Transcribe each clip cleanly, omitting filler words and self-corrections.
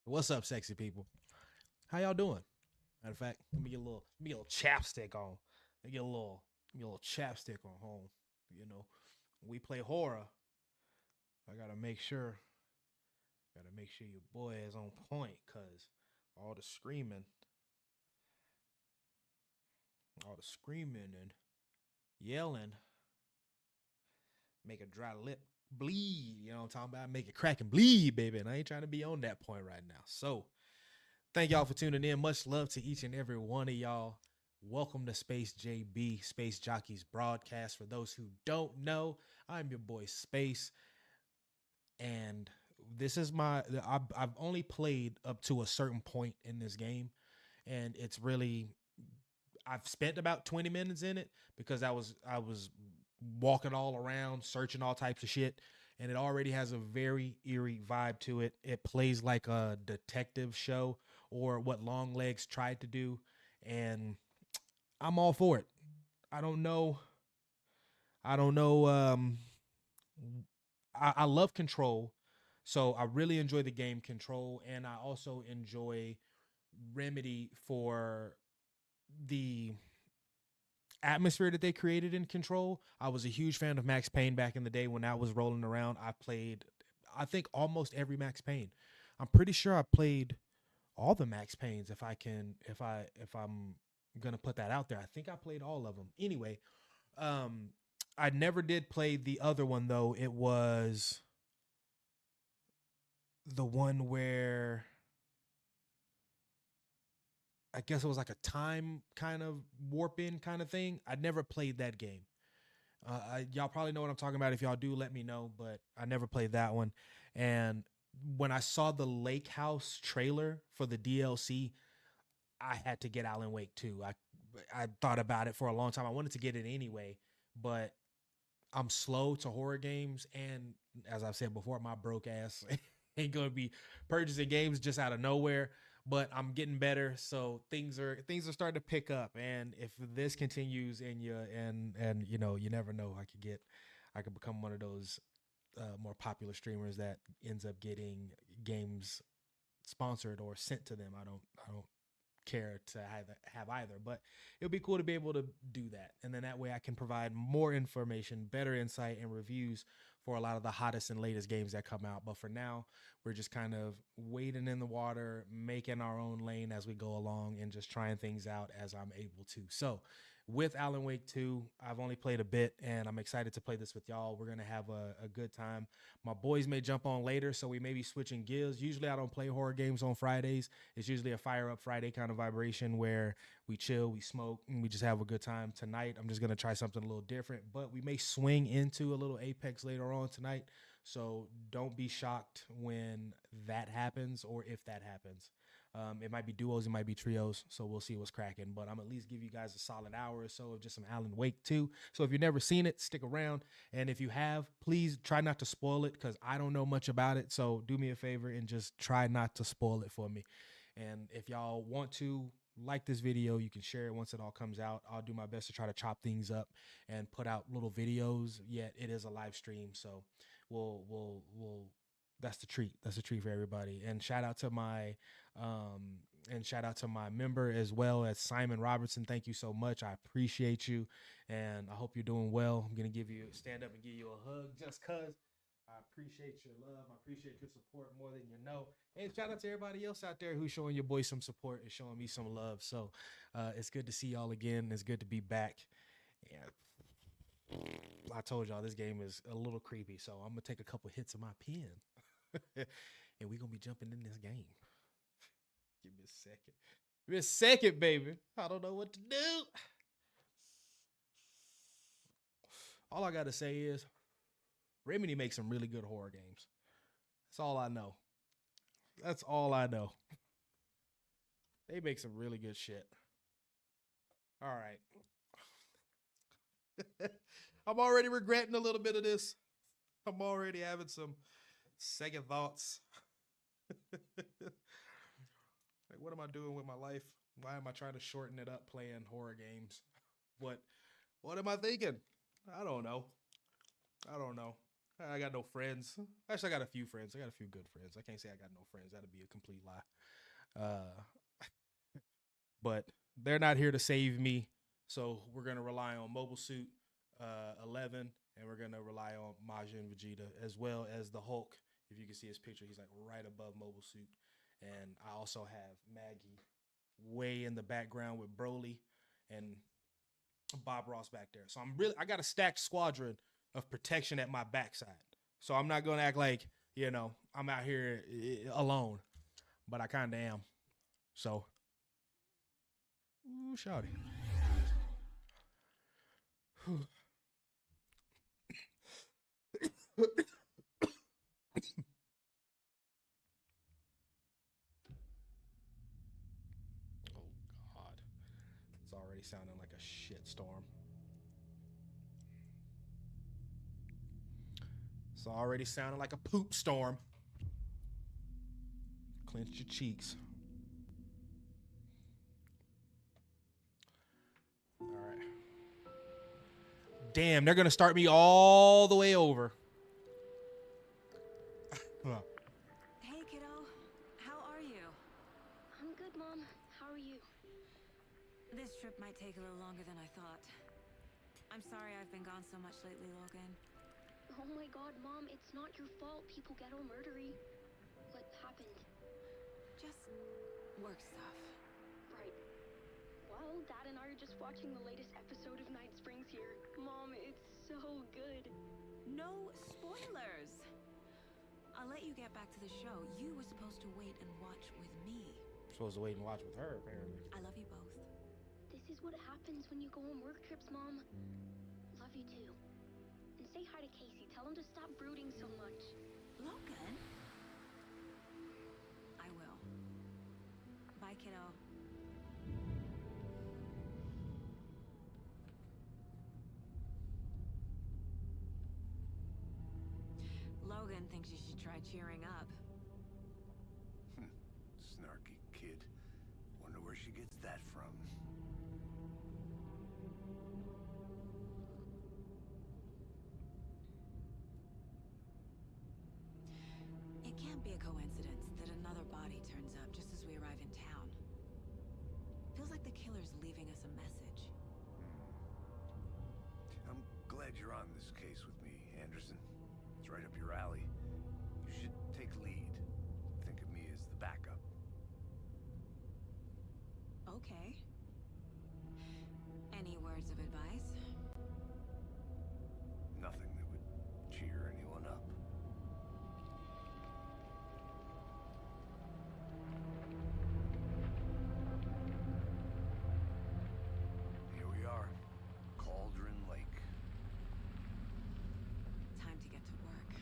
What's up, sexy people? How y'all doing? Matter of fact, let me get a little chapstick on. Let me get a little chapstick on home. You know, when we play horror, I gotta make sure your boy is on point, cause all the screaming, all the screaming and yelling make a dry lip bleed. You know what I'm talking about? Make it crack and bleed, baby. And I ain't trying to be on that point right now. So thank y'all for tuning in. Much love to each and every one of y'all. Welcome to Space JB, Space Jockeys broadcast. For those who don't know, I'm your boy Space, and this is I've only played up to a certain point in this game, and it's really I've spent about 20 minutes in it because I was walking all around, searching all types of shit, and it already has a very eerie vibe to it. It plays like a detective show or what Long Legs tried to do, and I'm all for it. I don't know. I don't know. I love Control, so I really enjoy the game Control, and I also enjoy Remedy for the atmosphere that they created in Control. I was a huge fan of Max Payne back in the day when that was rolling around. I played, I think, almost every Max Payne. I'm pretty sure I played all the Max Paynes. If I'm gonna put that out there, I think I played all of them. Anyway, um, I never did play the other one though. It was the one where I guess it was like a time kind of warping kind of thing. I never played that game. Y'all probably know what I'm talking about. If y'all do, let me know. But I never played that one. And when I saw the Lake House trailer for the DLC, I had to get Alan Wake too. I thought about it for a long time. I wanted to get it anyway, but I'm slow to horror games, and as I've said before, my broke ass ain't gonna be purchasing games just out of nowhere. But I'm getting better, so things are starting to pick up. And if this continues, and you know, you never know, I could become one of those more popular streamers that ends up getting games sponsored or sent to them. I don't care to have either, but it would be cool to be able to do that. And then that way I can provide more information, better insight, and reviews for a lot of the hottest and latest games that come out. But for now, we're just kind of wading in the water, making our own lane as we go along, and just trying things out as I'm able to. So, with Alan Wake 2, I've only played a bit, and I'm excited to play this with y'all. We're going to have a good time. My boys may jump on later, so we may be switching gears. Usually, I don't play horror games on Fridays. It's usually a fire up Friday kind of vibration where we chill, we smoke, and we just have a good time. Tonight, I'm just going to try something a little different, but we may swing into a little Apex later on tonight. So don't be shocked when that happens or if that happens. It might be duos, it might be trios, so we'll see what's cracking. But I'm at least give you guys a solid hour or so of just some Alan Wake 2. So if you've never seen it, stick around. And if you have, please try not to spoil it because I don't know much about it. So do me a favor and just try not to spoil it for me. And if y'all want to like this video, you can share it once it all comes out. I'll do my best to try to chop things up and put out little videos. Yet it is a live stream, so we'll that's the treat. That's a treat for everybody. And shout out to my member as well as Simon Robertson. Thank you so much. I appreciate you, and I hope you're doing well. I'm gonna give you stand up and give you a hug just cause. I appreciate your love. I appreciate your support more than you know. And shout out to everybody else out there who's showing your boy some support and showing me some love. So it's good to see y'all again. It's good to be back. Yeah, I told y'all this game is a little creepy, so I'm gonna take a couple hits of my pen, and we're gonna be jumping in this game. Give me a second. Give me a second, baby. I don't know what to do. All I gotta say is Remedy makes some really good horror games. That's all I know. That's all I know. They make some really good shit. All right. I'm already regretting a little bit of this. I'm already having some second thoughts. Like, what am I doing with my life? Why am I trying to shorten it up playing horror games? What what am I thinking? I don't know. I don't know. I got no friends. Actually, I got a few friends. I got a few good friends. I can't say I got no friends. That'd be a complete lie. But they're not here to save me. So we're gonna rely on Mobile Suit 11, and we're gonna rely on Majin Vegeta as well as the Hulk. If you can see his picture, he's like right above Mobile Suit, and I also have Maggie way in the background with Broly and Bob Ross back there. So I got a stacked squadron of protection at my backside. So I'm not gonna act like I'm out here alone, but I kind of am. So, ooh, shawty. Oh God, it's already sounding like a shit storm. It's already sounding like a poop storm. Clench your cheeks. All right. Damn, they're gonna start me all the way over. Hey, kiddo. How are you? I'm good, Mom. How are you? This trip might take a little longer than I thought. I'm sorry I've been gone so much lately, Logan. Oh my God, Mom, it's not your fault. People get all murdery. What happened? Just work stuff. Right. Well, Dad and I are just watching the latest episode of Night Springs here. Mom, it's so good. No spoilers! I'll let you get back to the show. You were supposed to wait and watch with me. Supposed to wait and watch with her, apparently. I love you both. This is what happens when you go on work trips, Mom. Love you too. And say hi to Casey. Tell him to stop brooding so much. Logan? I will. Bye, kiddo. Logan thinks you should try cheering up. Snarky kid. Wonder where she gets that from. It can't be a coincidence that another body turns up just as we arrive in town. Feels like the killer's leaving us a message. I'm glad you're on this case with me, Anderson. It's right up your alley. You should take lead. Think of me as the backup. Okay. Any words of advice? Nothing that would cheer anyone up. Here we are. Cauldron Lake. Time to get to work.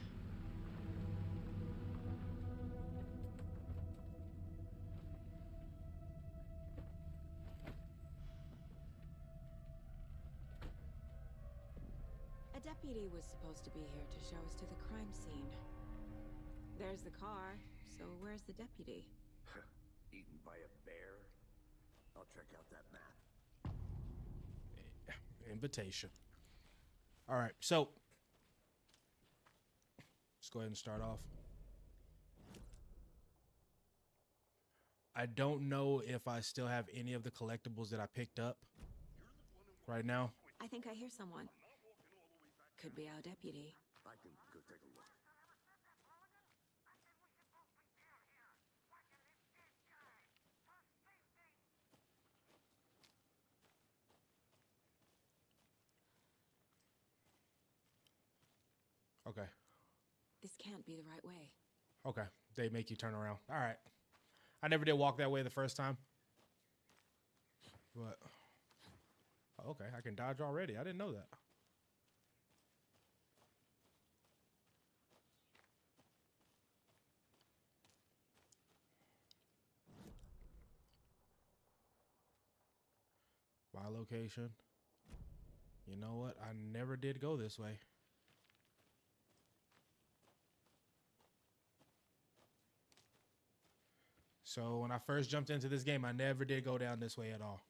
A deputy was supposed to be here to show us to the crime scene. There's the car, so where's the deputy? Eaten by a bear? I'll check out that map. Invitation. All right, so let's go ahead and start off. I don't know if I still have any of the collectibles that I picked up right now. I think I hear someone. Could be our deputy. I can go take a look. Okay. This can't be the right way. Okay. They make you turn around. All right. I never did walk that way the first time. But okay, I can dodge already. I didn't know that. By location. You know what? I never did go this way. So when I first jumped into this game, I never did go down this way at all.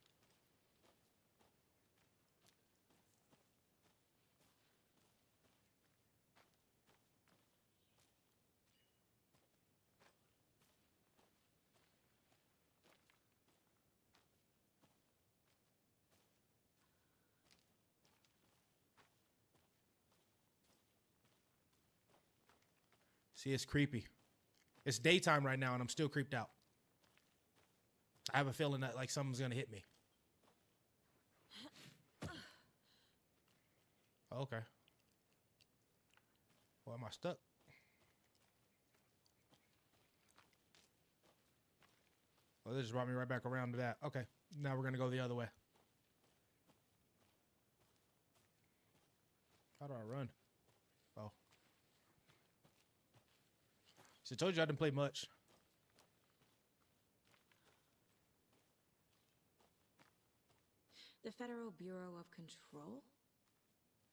See, it's creepy. It's daytime right now, and I'm still creeped out. I have a feeling that like something's gonna hit me. Okay. Well, am I stuck? Well, this just brought me right back around to that. Okay, now we're gonna go the other way. How do I run? Oh. So I told you I didn't play much. The Federal Bureau of Control?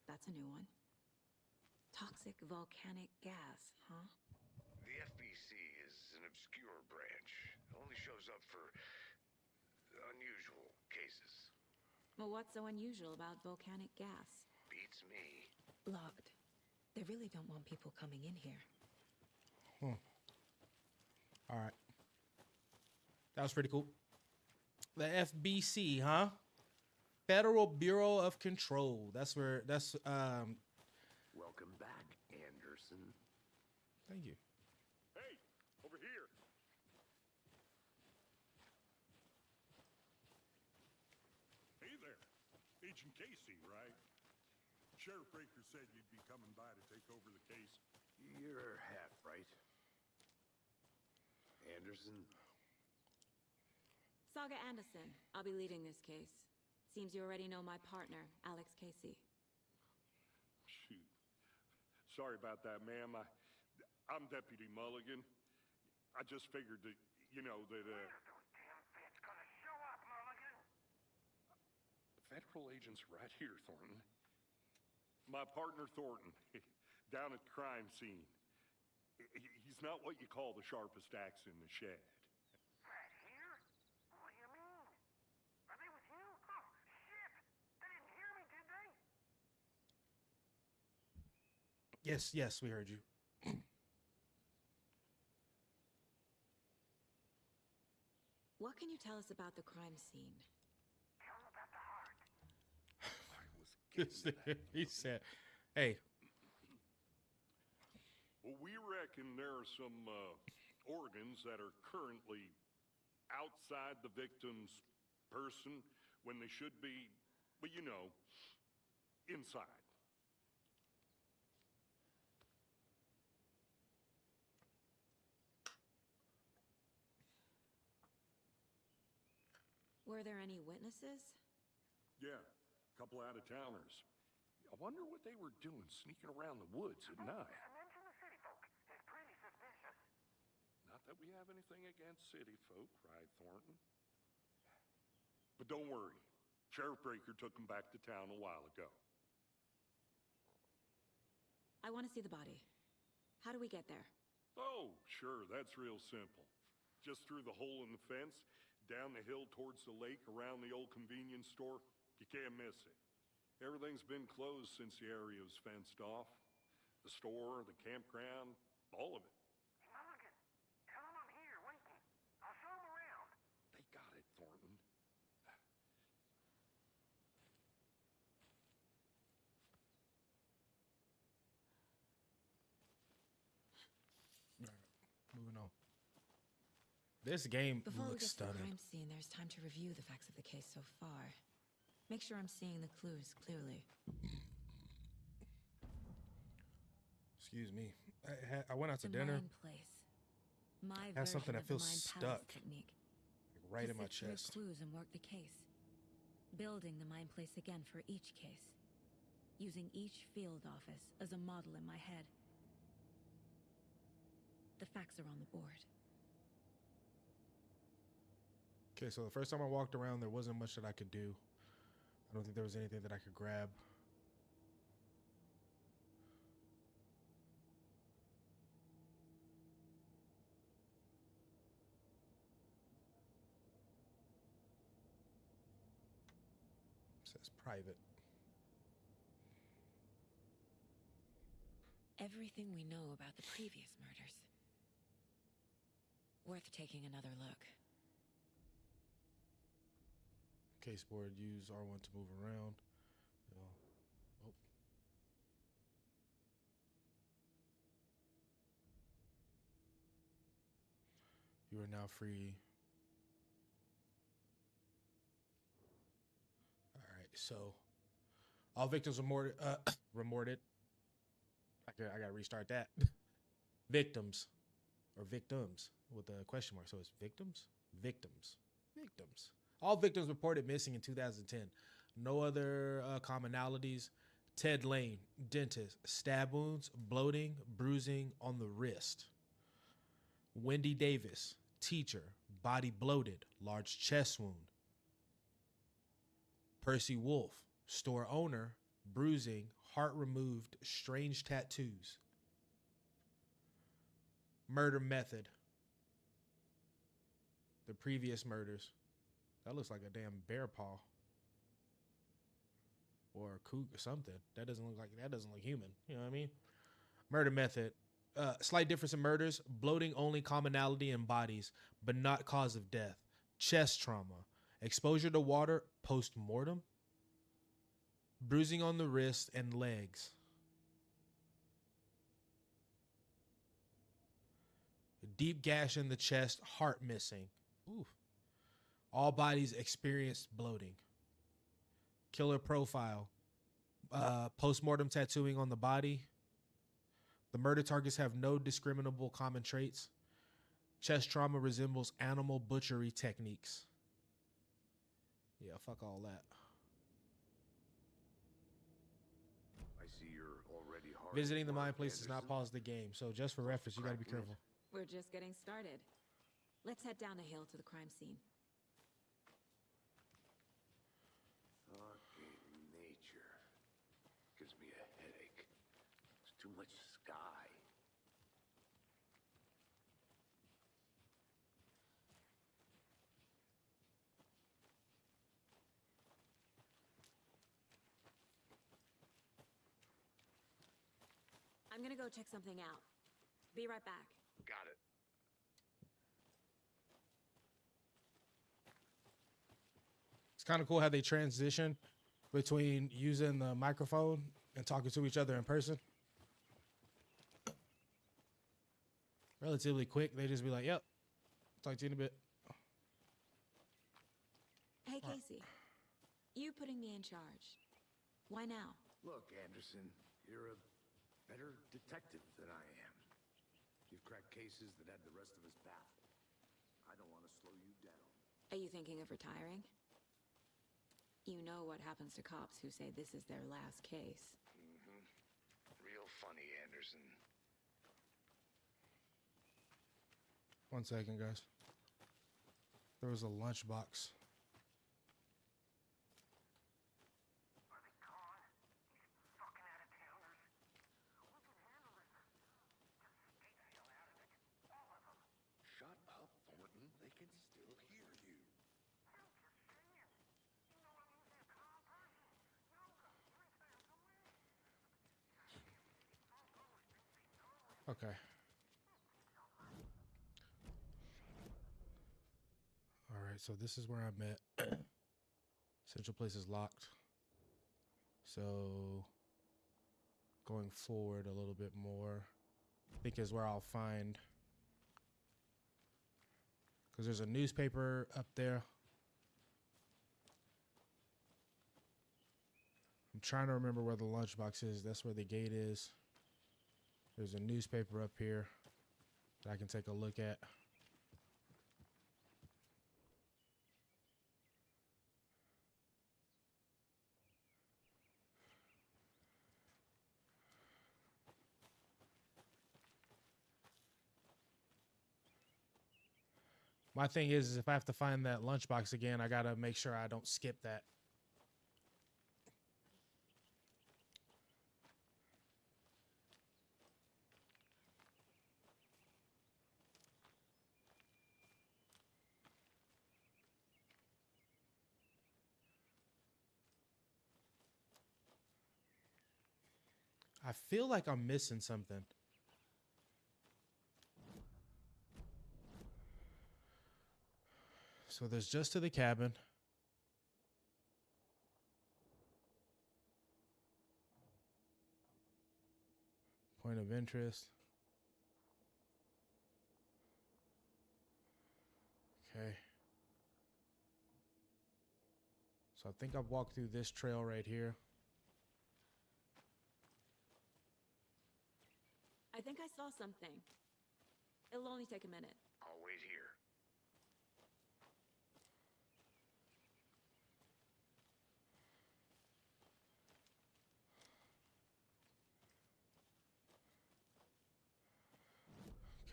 That's a new one. Toxic volcanic gas, huh? The FBC is an obscure branch. It only shows up for unusual cases. Well, what's so unusual about volcanic gas? Beats me. Logged. They really don't want people coming in here. All right. That was pretty cool. The FBC, huh? Federal Bureau of Control. That's where, Welcome back, Anderson. thank you. Hey, over here. Hey there. Agent Casey, right? Sheriff Breaker said you'd be coming by to take over the case. You're half right. Anderson? Saga Anderson. I'll be leading this case. Seems you already know my partner, Alex Casey. Shoot. Sorry about that, ma'am. I'm Deputy Mulligan. I just figured that, you know, that, Those damn feds gonna show up, Mulligan? federal agents right here, Thornton. My partner, Thornton, down at the crime scene. He's not what you call the sharpest axe in the shed. Right here? What do you mean? Are they with you? Oh, shit! They didn't hear me, did they? Yes, we heard you. What can you tell us about the crime scene? Tell them about the heart. I was getting to that. He said, hey, Well, we reckon there are some organs that are currently outside the victim's person when they should be, but you know, inside. Were there any witnesses? Yeah, a couple out-of-towners. I wonder what they were doing sneaking around the woods at night. Mention the city folk. It's pretty suspicious. Not that we have anything against city folk, cried Thornton. But don't worry. Sheriff Breaker took them back to town a while ago. I want to see the body. How do we get there? Oh, sure, that's real simple. Just through the hole in the fence, down the hill towards the lake, around the old convenience store. You can't miss it. Everything's been closed since the area was fenced off. The store, the campground, all of it. Hey, Mulligan, tell them I'm here, waiting. I'll show them around. They got it, Thornton. moving on. This game Before we looks get to the stunning. crime scene, there's time to review the facts of the case so far. Make sure I'm seeing the clues clearly. Excuse me. I went out to The dinner. Mine Place. My Has something version that of the feels Mine Palace stuck technique. right To in my sift through chest. clues and work the case. Building the Mine Place again for each case. Using each field office as a model in my head. The facts are on the board. Okay, so the first time I walked around, there wasn't much that I could do. I don't think there was anything that I could grab. It says private. Everything we know about the previous murders. Worth taking another look. Case board, use R1 to move around. Oh. You are now free. All right, so all victims remorted. Remorted. I gotta restart that. Victims or victims with a question mark. So it's victims, victims, victims. All victims reported missing in 2010. No other commonalities. Ted Lane, dentist, stab wounds, bloating, bruising on the wrist. Wendy Davis, teacher, body bloated, large chest wound. Percy Wolf, store owner, bruising, heart removed, strange tattoos. Murder method. The previous murders. That looks like a damn bear paw. Or a kook or something. That doesn't look human. You know what I mean? Murder method. Slight difference in murders. Bloating only commonality in bodies, but not cause of death. Chest trauma. Exposure to water post-mortem. Bruising on the wrist and legs. A deep gash in the chest, heart missing. Oof. All bodies experienced bloating. Killer profile. Post-mortem tattooing on the body. The murder targets have no discriminable common traits. Chest trauma resembles animal butchery techniques. Yeah, fuck all that. I see you're already hard. Visiting the at work, mine place does not Anderson. pause the game, so just for reference, you gotta be careful. We're just getting started. Let's head down the hill to the crime scene. Fucking nature. Gives me a headache. There's too much sky. I'm gonna go check something out. Be right back. Got it. It's kind of cool how they transition between using the microphone and talking to each other in person. Relatively quick. They just be like, yep, talk to you in a bit. Hey, Casey. You putting me in charge. Why now? Look, Anderson, you're a better detective than I am. You've cracked cases that had the rest of us baffled. I don't want to slow you down. Are you thinking of retiring? You know what happens to cops who say this is their last case. Mm-hmm. Real funny, Anderson. 1 second, guys. There was a lunchbox. Shut up, Thornton. They can still hear you. Okay. All right, so this is where I'm at. Central place is locked. So going forward a little bit more, I think is where I'll find, because there's a newspaper up there. I'm trying to remember where the lunchbox is. That's where the gate is. There's a newspaper up here that I can take a look at. My thing is if I have to find that lunchbox again, I gotta make sure I don't skip that. I feel like I'm missing something. So there's just to the cabin. Point of interest. Okay. So I think I've walked through this trail right here. I think I saw something. It'll only take a minute. I'll wait here.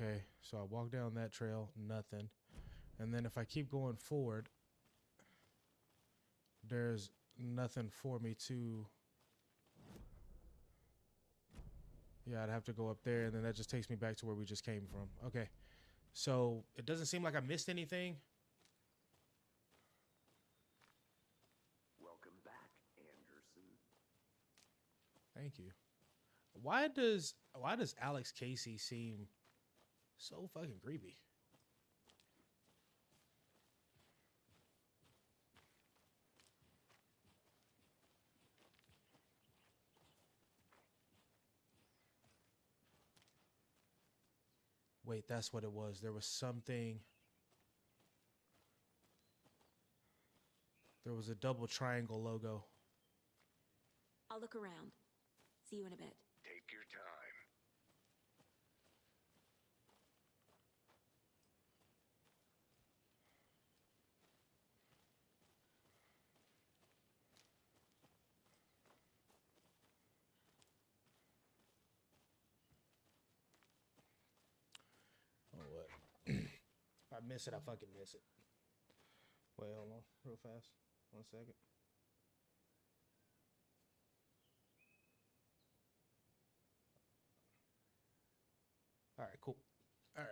Okay, so I walk down that trail, nothing. And then if I keep going forward, there's nothing for me to... Yeah, I'd have to go up there, and then that just takes me back to where we just came from. Okay, so it doesn't seem like I missed anything. Welcome back, Anderson. Thank you. Why does Alex Casey seem so fucking creepy? Wait, that's what it was. There was something. There was a double triangle logo. I'll look around. See you in a bit. Take your time. Oh, what? If I miss it, I fucking miss it. Wait, hold on, real fast. 1 second. All right, cool. All right.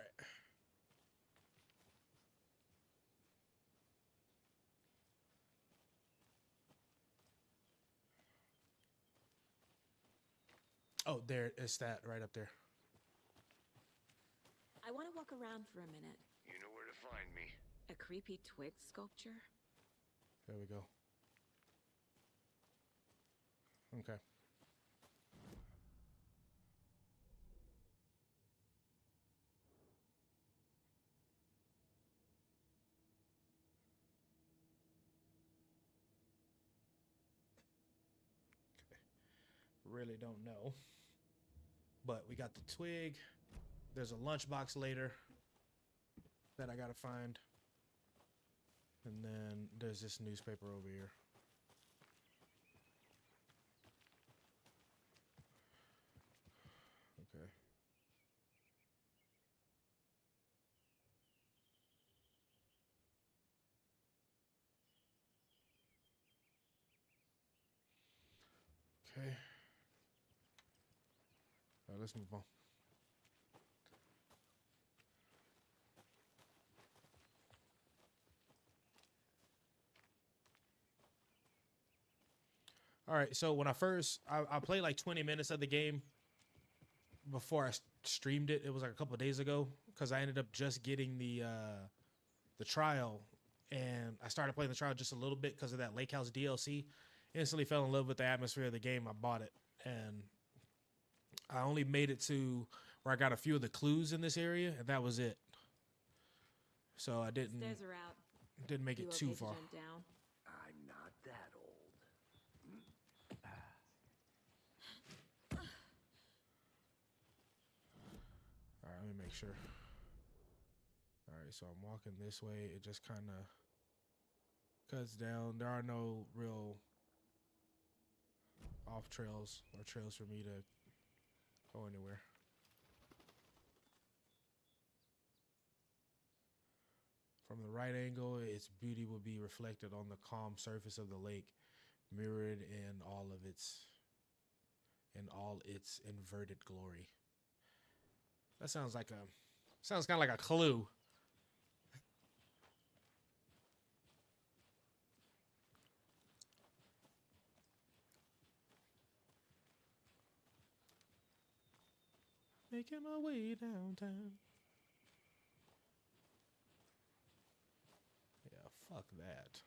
Oh, there, it's that right up there. I want to walk around for a minute. You know where to find me. A creepy twig sculpture? There we go. Okay. Really don't know. But we got the twig. There's a lunchbox later that I gotta find. And then there's this newspaper over here. Okay. Okay. All right, let's move on. All right, so when I played like 20 minutes of the game before I streamed it. It was like a couple of days ago because I ended up just getting the trial, and I started playing the trial just a little bit because of that Lake House DLC. Instantly fell in love with the atmosphere of the game. I bought it, and I only made it to where I got a few of the clues in this area, and that was it. So I didn't Stairs are out. make You it okay too to far. jump down? I'm not that old. All right, let me make sure. All right, so I'm walking this way. It just kind of cuts down. There are no real off trails or trails for me to go anywhere. From the right angle, its beauty will be reflected on the calm surface of the lake, mirrored in all its inverted glory. That sounds kind of like a clue. Making my way downtown. Yeah, fuck that.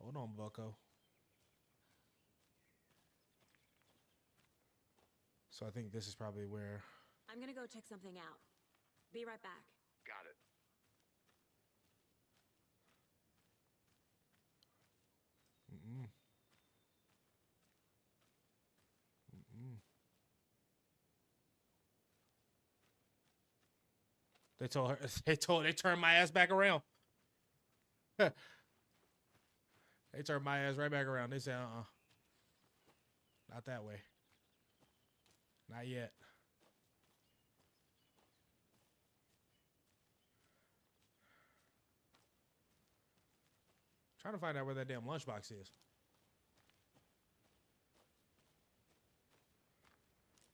Hold on, bucko. So I think this is probably where... I'm gonna go check something out. Be right back. Got it. Mm-mm. Mm-mm. They told her. They turned my ass back around. They turned my ass right back around. They said, not that way. Not yet. Trying to find out where that damn lunchbox is.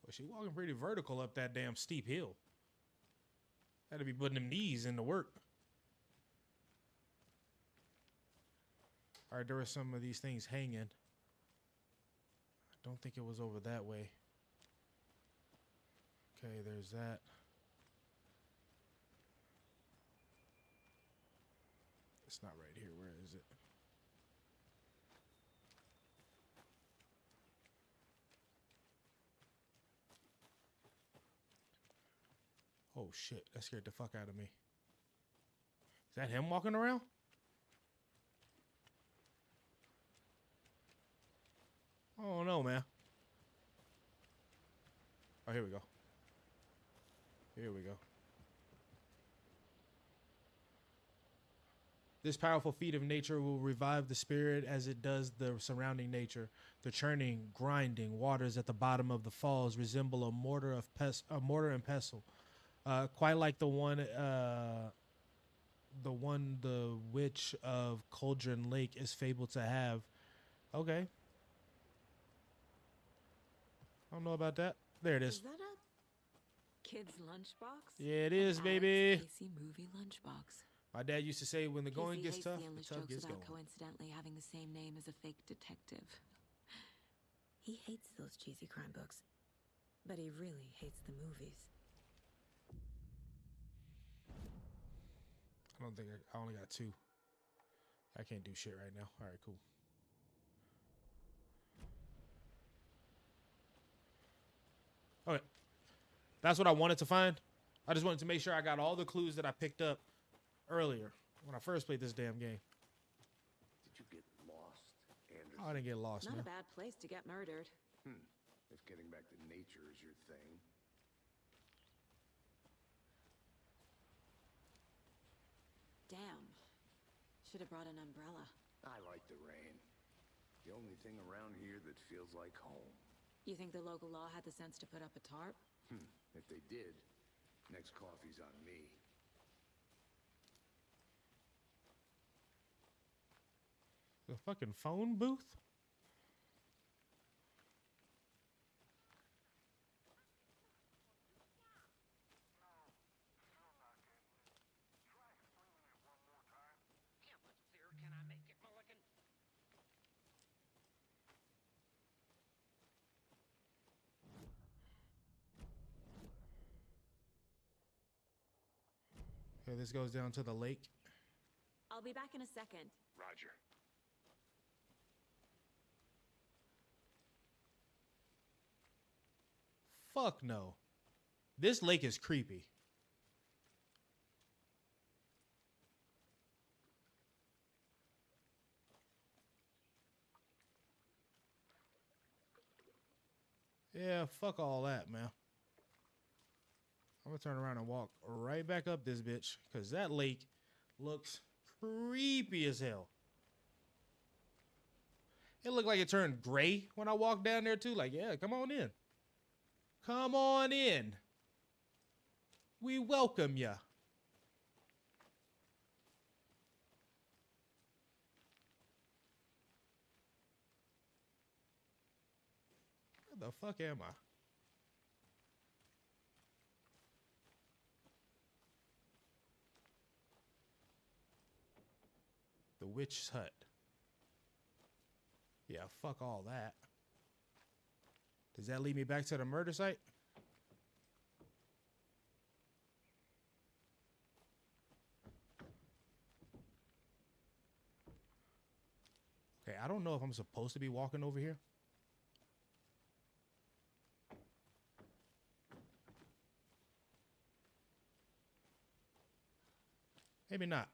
Well, she walking pretty vertical up that damn steep hill. Had to be putting them knees into work. All right, there were some of these things hanging. I don't think it was over that way. Okay, there's that. It's not right here. Where is it? Oh shit, that scared the fuck out of me. Is that him walking around? Oh no, man. Oh, here we go. Here we go. This powerful feat of nature will revive the spirit as it does the surrounding nature. The churning, grinding waters at the bottom of the falls resemble a mortar and pestle, quite like the one the witch of Cauldron Lake is fabled to have. Okay, I don't know about that. There it is. Is that a kid's lunchbox? Yeah, it is, An baby. Alex Casey movie lunchbox. My dad used to say, when the going Casey gets hates tough, the the endless tough jokes gets about going. coincidentally having the same name as a fake detective. He hates those cheesy crime books, but he really hates the movies. I don't think I only got 2. I can't do shit right now. All right, cool. Okay. That's what I wanted to find. I just wanted to make sure I got all the clues that I picked up earlier when I first played this damn game. Did you get lost, Anderson? Oh, I didn't get lost, Not man. a bad place to get murdered. If getting back to nature is your thing. Damn. Should have brought an umbrella. I like the rain. The only thing around here that feels like home. You think the local law had the sense to put up a tarp? If they did, next coffee's on me. The fucking phone booth? Okay, this goes down to the lake. I'll be back in a second. Roger. Fuck no. This lake is creepy. Yeah, fuck all that, man. I'm gonna turn around and walk right back up this bitch, because that lake looks creepy as hell. It looked like it turned gray when I walked down there too. Like, yeah, come on in. Come on in. We welcome ya. Where the fuck am I? The witch's hut. Yeah, fuck all that. Does that lead me back to the murder site? Okay, I don't know if I'm supposed to be walking over here. Maybe not.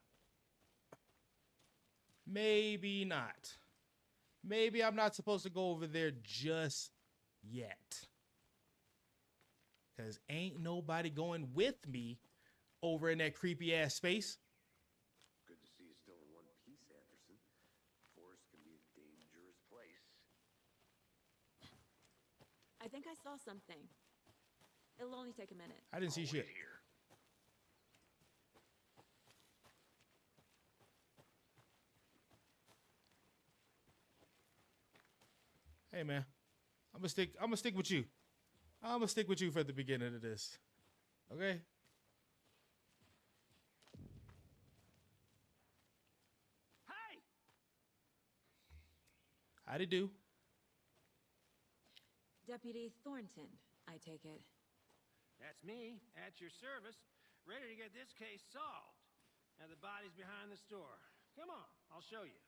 Maybe not. Maybe I'm not supposed to go over there just yet. Because ain't nobody going with me over in that creepy ass space. Good to see you still in one piece, Anderson. Forest can be a dangerous place. I think I saw something. It'll only take a minute. I didn't see shit. Here. Hey man, I'm gonna stick with you. I'm gonna stick with you for the beginning of this. Okay? Hey! How'd it do? Deputy Thornton, I take it. That's me, at your service, ready to get this case solved. Now the body's behind the store. Come on, I'll show you.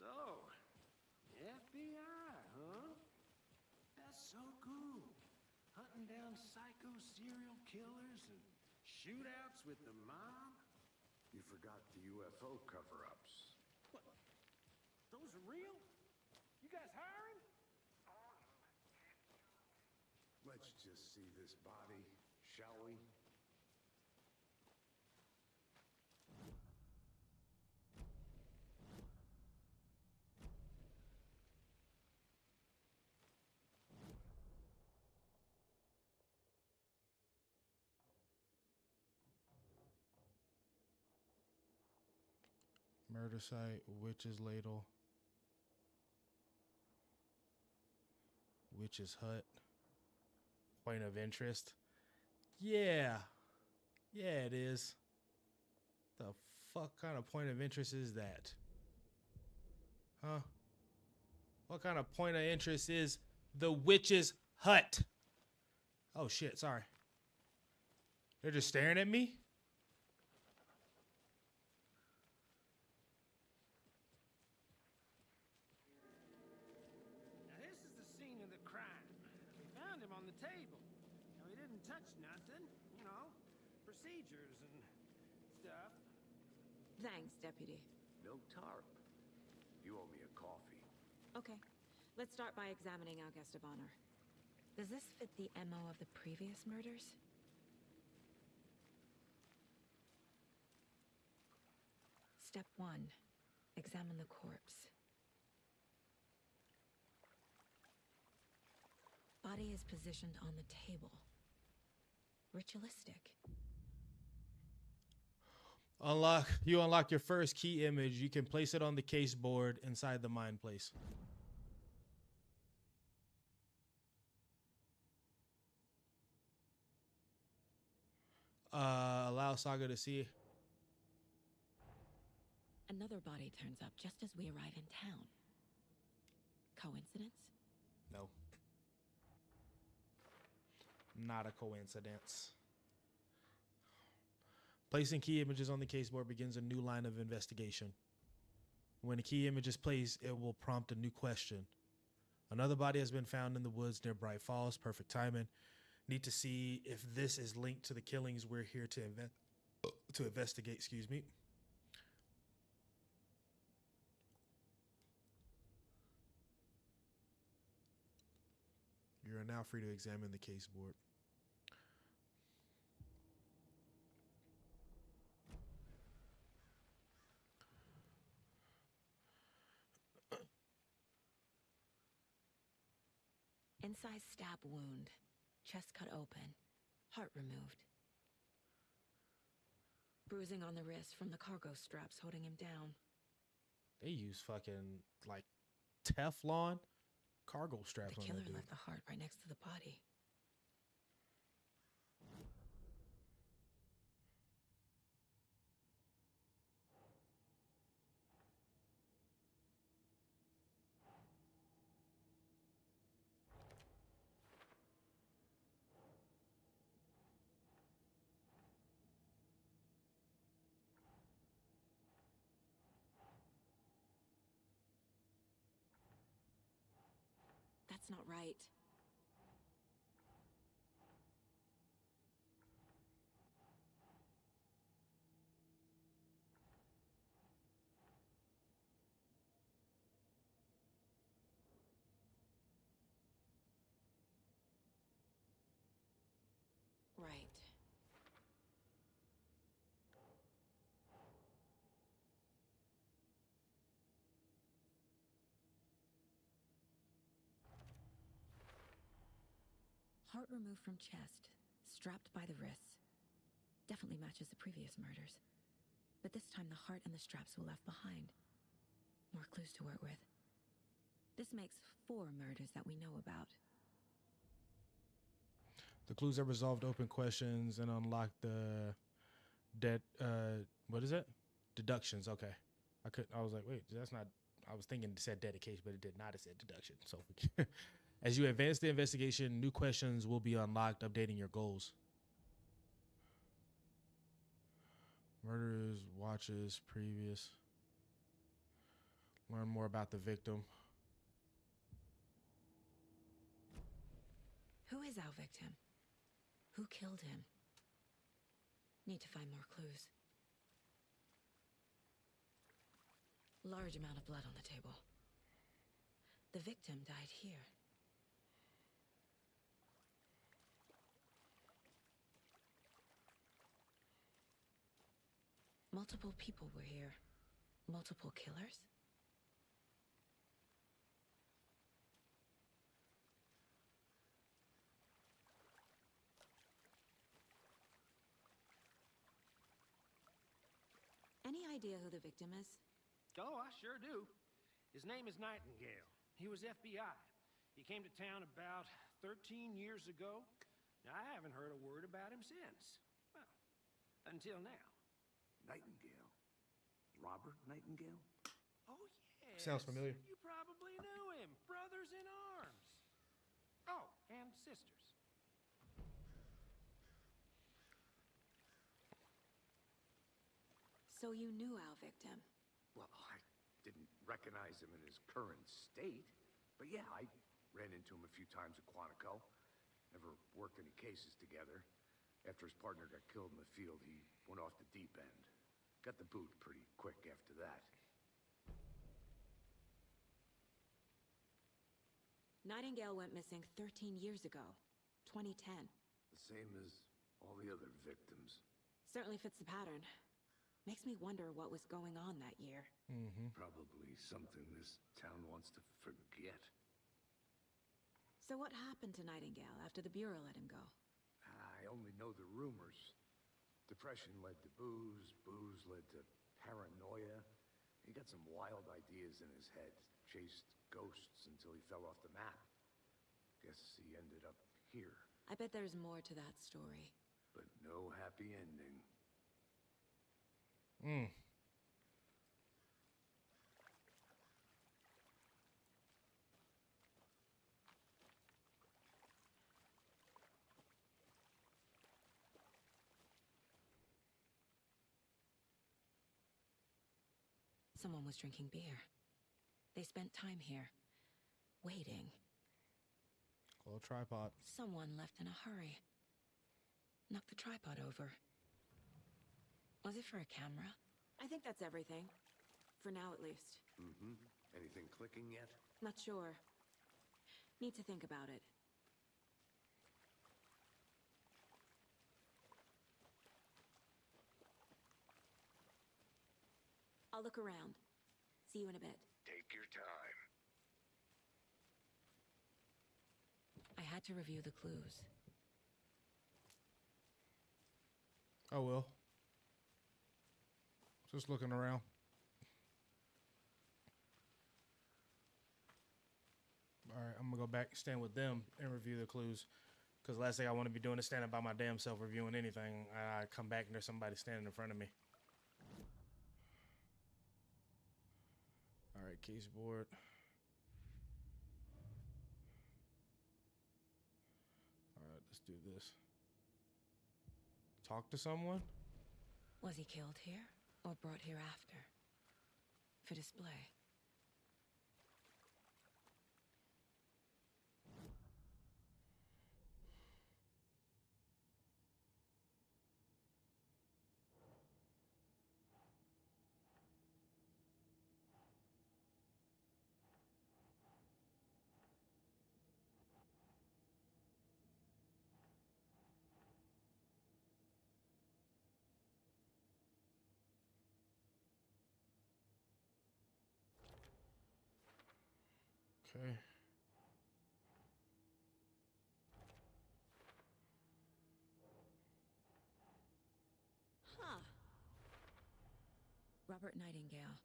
So, FBI, huh? That's so cool. Hunting down psycho serial killers and shootouts with the mob. You forgot the UFO cover-ups. What? Those are real? You guys hiring? Let's just see this body, shall we? Murder site, witch's ladle, witch's hut, point of interest. Yeah. Yeah, it is. The fuck kind of point of interest is that? Huh? What kind of point of interest is the witch's hut? Oh shit, sorry. They're just staring at me? Now this is the scene of the crime. We found him on the table. Now he didn't touch nothing, you know, procedures and stuff. Thanks, Deputy. No tarp. You owe me a coffee. Okay, let's start by examining our guest of honor. Does this fit the MO of the previous murders? Step 1. Examine the corpse. Body is positioned on the table. Ritualistic. You unlock your first key image. You can place it on the case board inside the mind place. Allow Saga to see. Another body turns up just as we arrive in town. Coincidence? No. Not a coincidence. Placing key images on the case board begins a new line of investigation. When a key image is placed, it will prompt a new question. Another body has been found in the woods near Bright Falls. Perfect timing. Need to see if this is linked to the killings we're here to investigate. Excuse me. You are now free to examine the case board. Inside stab wound. Chest cut open. Heart removed. Bruising on the wrist from the cargo straps holding him down. They use fucking like Teflon cargo straps The on killer that dude. left the heart right next to the body. That's not right. Heart removed from chest, strapped by the wrists. Definitely matches the previous murders. But this time the heart and the straps were left behind. More clues to work with. This makes 4 murders that we know about. The clues have resolved open questions and unlocked the what is it? Deductions. Okay. I was like, wait, that's not, I was thinking it said dedication, but it did not. It said deduction. So as you advance the investigation, new questions will be unlocked, updating your goals. Murderers, watches, previous. Learn more about the victim. Who is our victim? Who killed him? Need to find more clues. Large amount of blood on the table. The victim died here. Multiple people were here. Multiple killers? Any idea who the victim is? Oh, I sure do. His name is Nightingale. He was FBI. He came to town about 13 years ago. Now, I haven't heard a word about him since. Well, until now. Nightingale? Robert Nightingale? Oh, yes. Sounds familiar. You probably knew him. Brothers in arms. Oh, and sisters. So you knew our victim? Well, I didn't recognize him in his current state. But yeah, I ran into him a few times at Quantico. Never worked any cases together. After his partner got killed in the field, he went off the deep end. Got the boot pretty quick after that. Nightingale went missing 13 years ago. 2010. The same as all the other victims. Certainly fits the pattern. Makes me wonder what was going on that year. Probably something this town wants to forget. So what happened to Nightingale after the Bureau let him go? I only know the rumors. Depression led to booze, booze led to paranoia. He got some wild ideas in his head, chased ghosts until he fell off the map. Guess he ended up here, I bet there's more to that story. but no happy ending. Someone was drinking beer. They spent time here, waiting. Little tripod. Someone left in a hurry. Knocked the tripod over. Was it for a camera? I think that's everything. For now, at least. Anything clicking yet? Not sure. Need to think about it. I'll look around. See you in a bit. Take your time. I had to review the clues. Oh, well. Just looking around. All right, I'm going to go back and stand with them and review the clues. Because last thing I want to be doing is standing by my damn self reviewing anything. I come back and there's somebody standing in front of me. All right, case board. All right, let's do this. Talk to someone? Was he killed here or brought here after? For display? Okay. Robert Nightingale,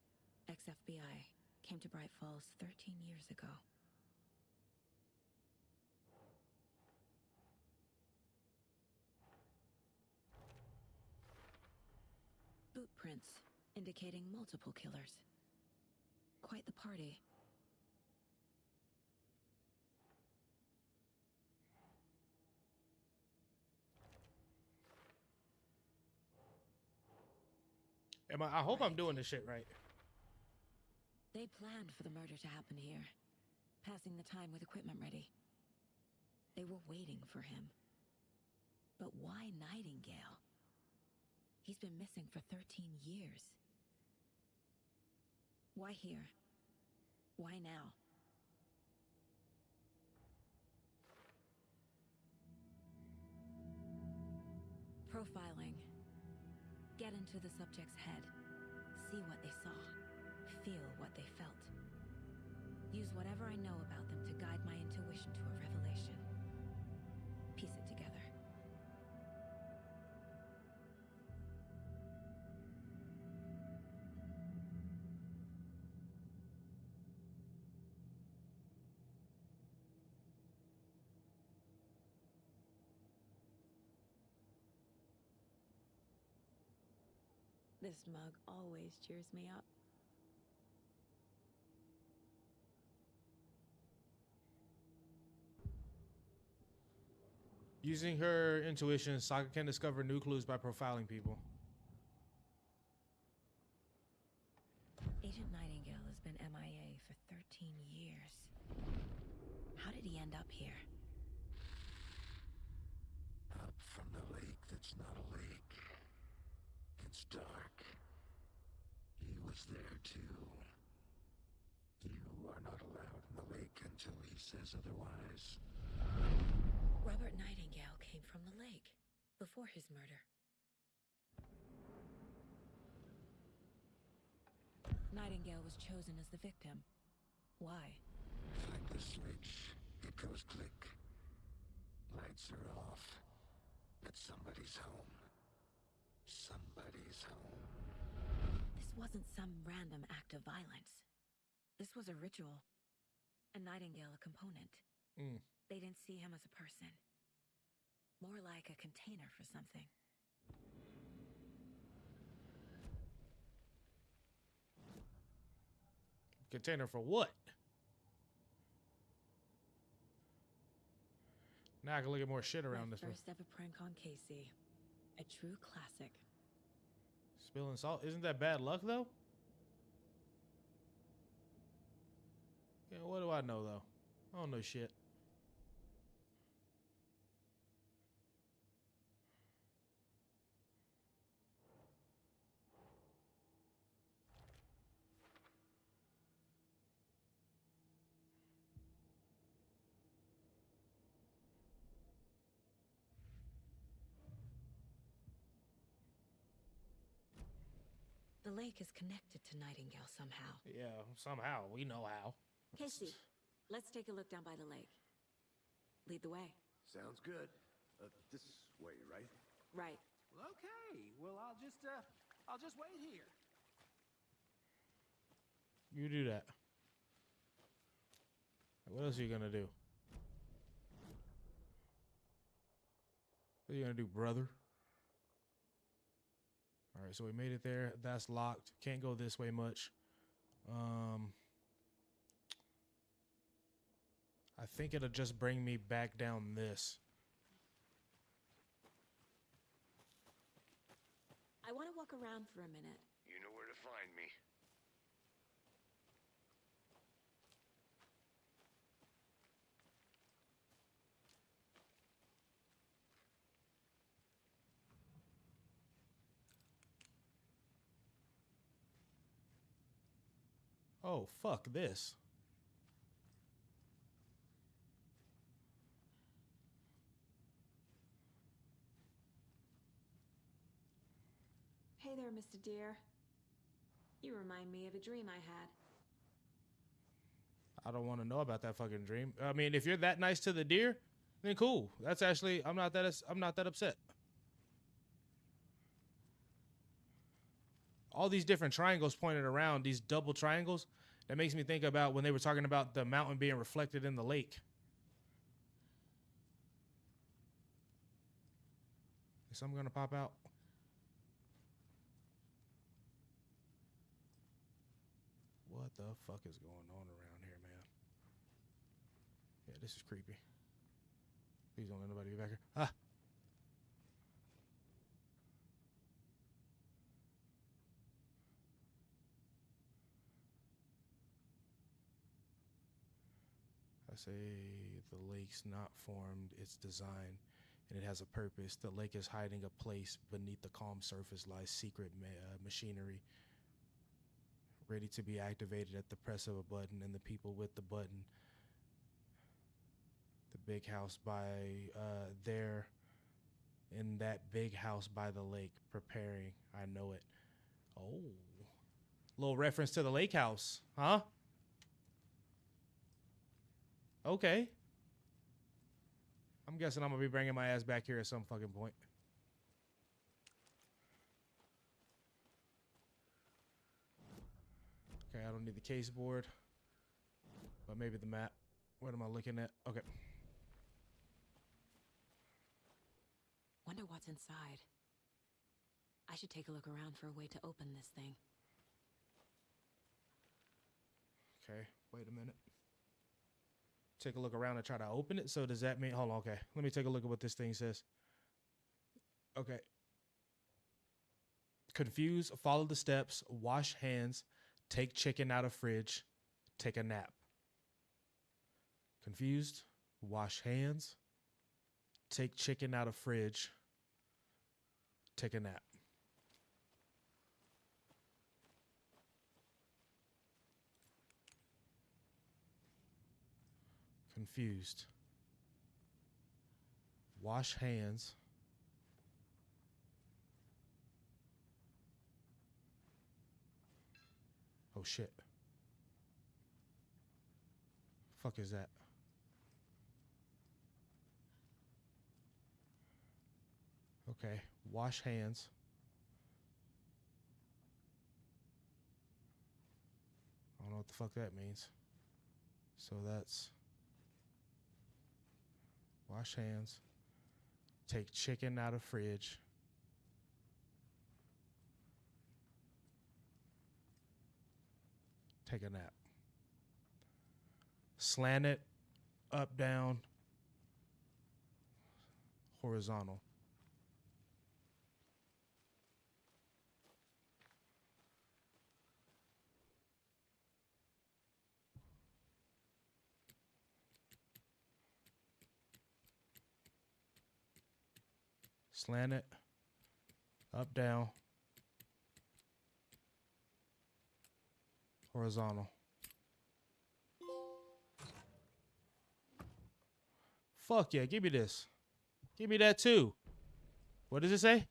ex-FBI, came to Bright Falls 13 years ago. Boot prints indicating multiple killers. Quite the party. I hope I'm doing this shit right. They planned for the murder to happen here, passing the time with equipment ready. They were waiting for him. But why Nightingale? He's been missing for 13 years. Why here? Why now? Profiling. Get into the subject's head. See what they saw. Feel what they felt. Use whatever I know about them to guide my intuition to a revelation. Piece it together. This mug always cheers me up. Using her intuition, Sokka can discover new clues by profiling people. Agent Nightingale has been MIA for 13 years. How did he end up here? Up from the lake that's not a lake. It's dark. He was there too. You are not allowed in the lake until he says otherwise. Robert Nightingale came from the lake before his murder. Nightingale was chosen as the victim. Why? Flick the switch. It goes click. Lights are off. But somebody's home. Somebody's home. This wasn't some random act of violence. This was a ritual. A Nightingale a component. They didn't see him as a person. More like a container for something. Container for what? Now I can look at more shit around this one. First ever prank on Casey. A true classic. Spilling salt. Isn't that bad luck, though? Yeah, what do I know, though? I don't know shit. The lake is connected to Nightingale somehow. Yeah, somehow. We know how. Casey, let's take a look down by the lake. Lead the way. Sounds good. This way, right? Right. Well, okay. Well, I'll just wait here. You do that. What else are you gonna do? What are you gonna do, brother? All right, so we made it there. That's locked. Can't go this way much. I think it'll just bring me back down this. I want to walk around for a minute. You know where to find me. Oh, fuck this. Hey there, Mr. Deer. You remind me of a dream I had. I don't want to know about that fucking dream. I mean, if you're that nice to the deer, then cool. That's actually I'm not that upset. all these different triangles pointed around, these double triangles, that makes me think about when they were talking about the mountain being reflected in the lake. Is something gonna pop out? What the fuck is going on around here, man? Yeah, this is creepy. Please don't let nobody be back here. Ah! I say the lake's not formed, it's designed, and it has a purpose. The lake is hiding a place. Beneath the calm surface lies secret machinery, ready to be activated at the press of a button, and the people with the button. The big house by there, in that big house by the lake, preparing. I know it. Oh, little reference to the lake house, huh? Okay. I'm guessing I'm gonna be bringing my ass back here at some fucking point. Okay, I don't need the case board, but maybe the map. What am I looking at? Okay. Wonder what's inside. I should take a look around for a way to open this thing. Okay, wait a minute. Take a look around and try to open it. So does that mean, hold on, okay. Let me take a look at what this thing says. Okay. Confused, follow the steps, wash hands, take chicken out of fridge, take a nap. Confused, wash hands, take chicken out of fridge, take a nap. Confused. Wash hands. Oh shit. Fuck is that? Okay. Wash hands. I don't know what the fuck that means. So that's wash hands. Take chicken out of fridge. Take a nap. Slant it, up, down, horizontal. Slant it, up, down, horizontal. Fuck yeah, give me this. Give me that too. What does it say?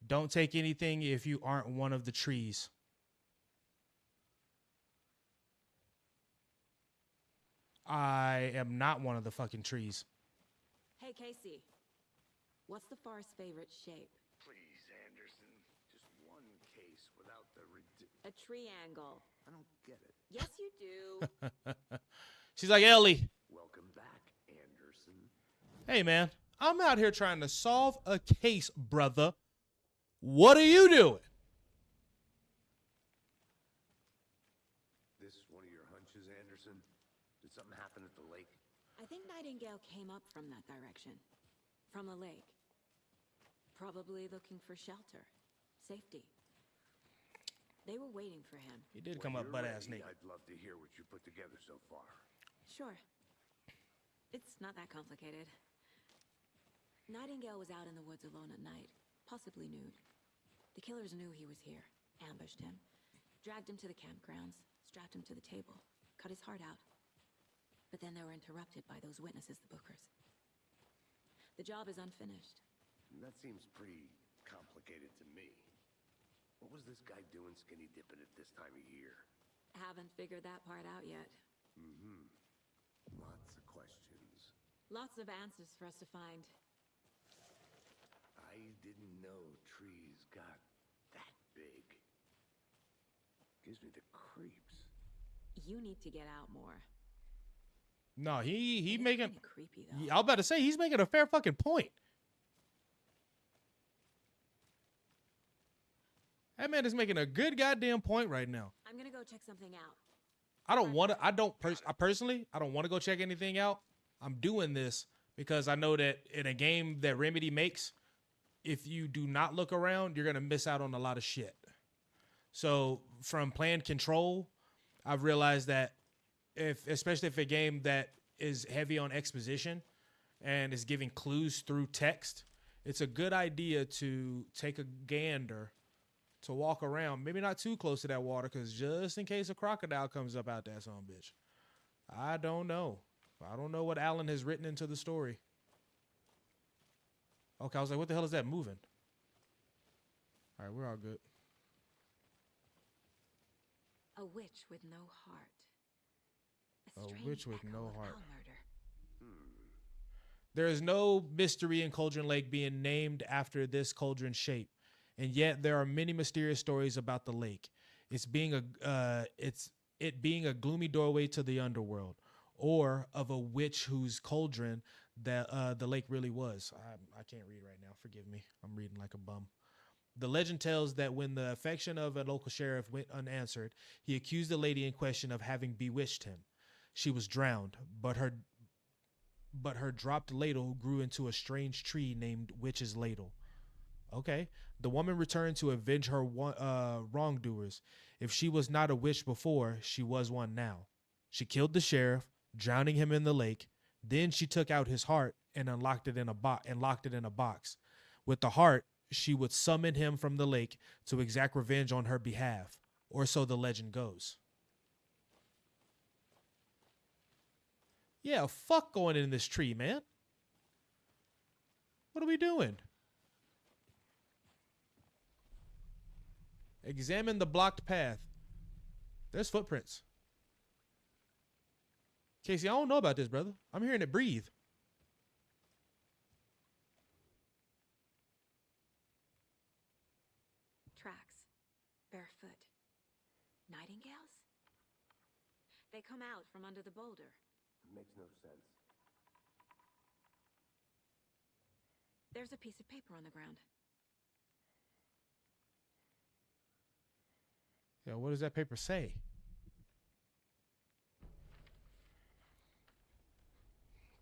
Don't take anything if you aren't one of the trees. I am not one of the fucking trees. Hey, Casey. What's the forest's favorite shape? Please, Anderson. Just one case without the A triangle. I don't get it. Yes, you do. She's like, Ellie. Welcome back, Anderson. Hey, man. I'm out here trying to solve a case, brother. What are you doing? This one of your hunches, Anderson? Did something happen at the lake? I think Nightingale came up from that direction. From the lake. Probably looking for shelter. Safety. They were waiting for him. He did come up butt-ass naked. I'd love to hear what you put together so far. Sure. It's not that complicated. Nightingale was out in the woods alone at night, possibly nude. The killers knew he was here, ambushed him, dragged him to the campgrounds, strapped him to the table, cut his heart out. But then they were interrupted by those witnesses, the Bookers. The job is unfinished. That seems pretty complicated to me. What was this guy doing skinny dipping at this time of year? Haven't figured that part out yet. Mm-hmm. Lots of questions. Lots of answers for us to find. I didn't know trees got Gives me the creeps. You need to get out more. No, he It's making. kinda creepy though. I was about to say he's making a fair fucking point. That man is making a good goddamn point right now. I'm gonna go check something out. I don't want to. I personally, I don't want to go check anything out. I'm doing this because I know that in a game that Remedy makes, if you do not look around, you're gonna miss out on a lot of shit. So from playing Control, I've realized that especially if a game that is heavy on exposition and is giving clues through text, it's a good idea to take a gander to walk around, maybe not too close to that water, because just in case a crocodile comes up out that son of a bitch. I don't know. I don't know what Alan has written into the story. Okay, I was like, what the hell is that moving? All right, we're all good. A witch with no heart. A strange witch with echo no of heart. owl murder. There is no mystery in Cauldron Lake being named after this cauldron shape, and yet there are many mysterious stories about the lake. It being a gloomy doorway to the underworld, or of a witch whose cauldron that the lake really was. I can't read right now. Forgive me. I'm reading like a bum. The legend tells that when the affection of a local sheriff went unanswered, he accused the lady in question of having bewitched him. She was drowned, but her dropped ladle grew into a strange tree named Witch's Ladle. Okay. The woman returned to avenge her wrongdoers. If she was not a witch before, she was one now. She killed the sheriff, drowning him in the lake. Then she took out his heart and locked it in a box. With the heart, she would summon him from the lake to exact revenge on her behalf, or so the legend goes. Yeah, fuck going in this tree, man. What are we doing? Examine the blocked path. There's footprints. Casey, I don't know about this, brother. I'm hearing it breathe. Tracks. Barefoot. Nightingales? They come out from under the boulder. Makes no sense. There's a piece of paper on the ground. Yeah, what does that paper say?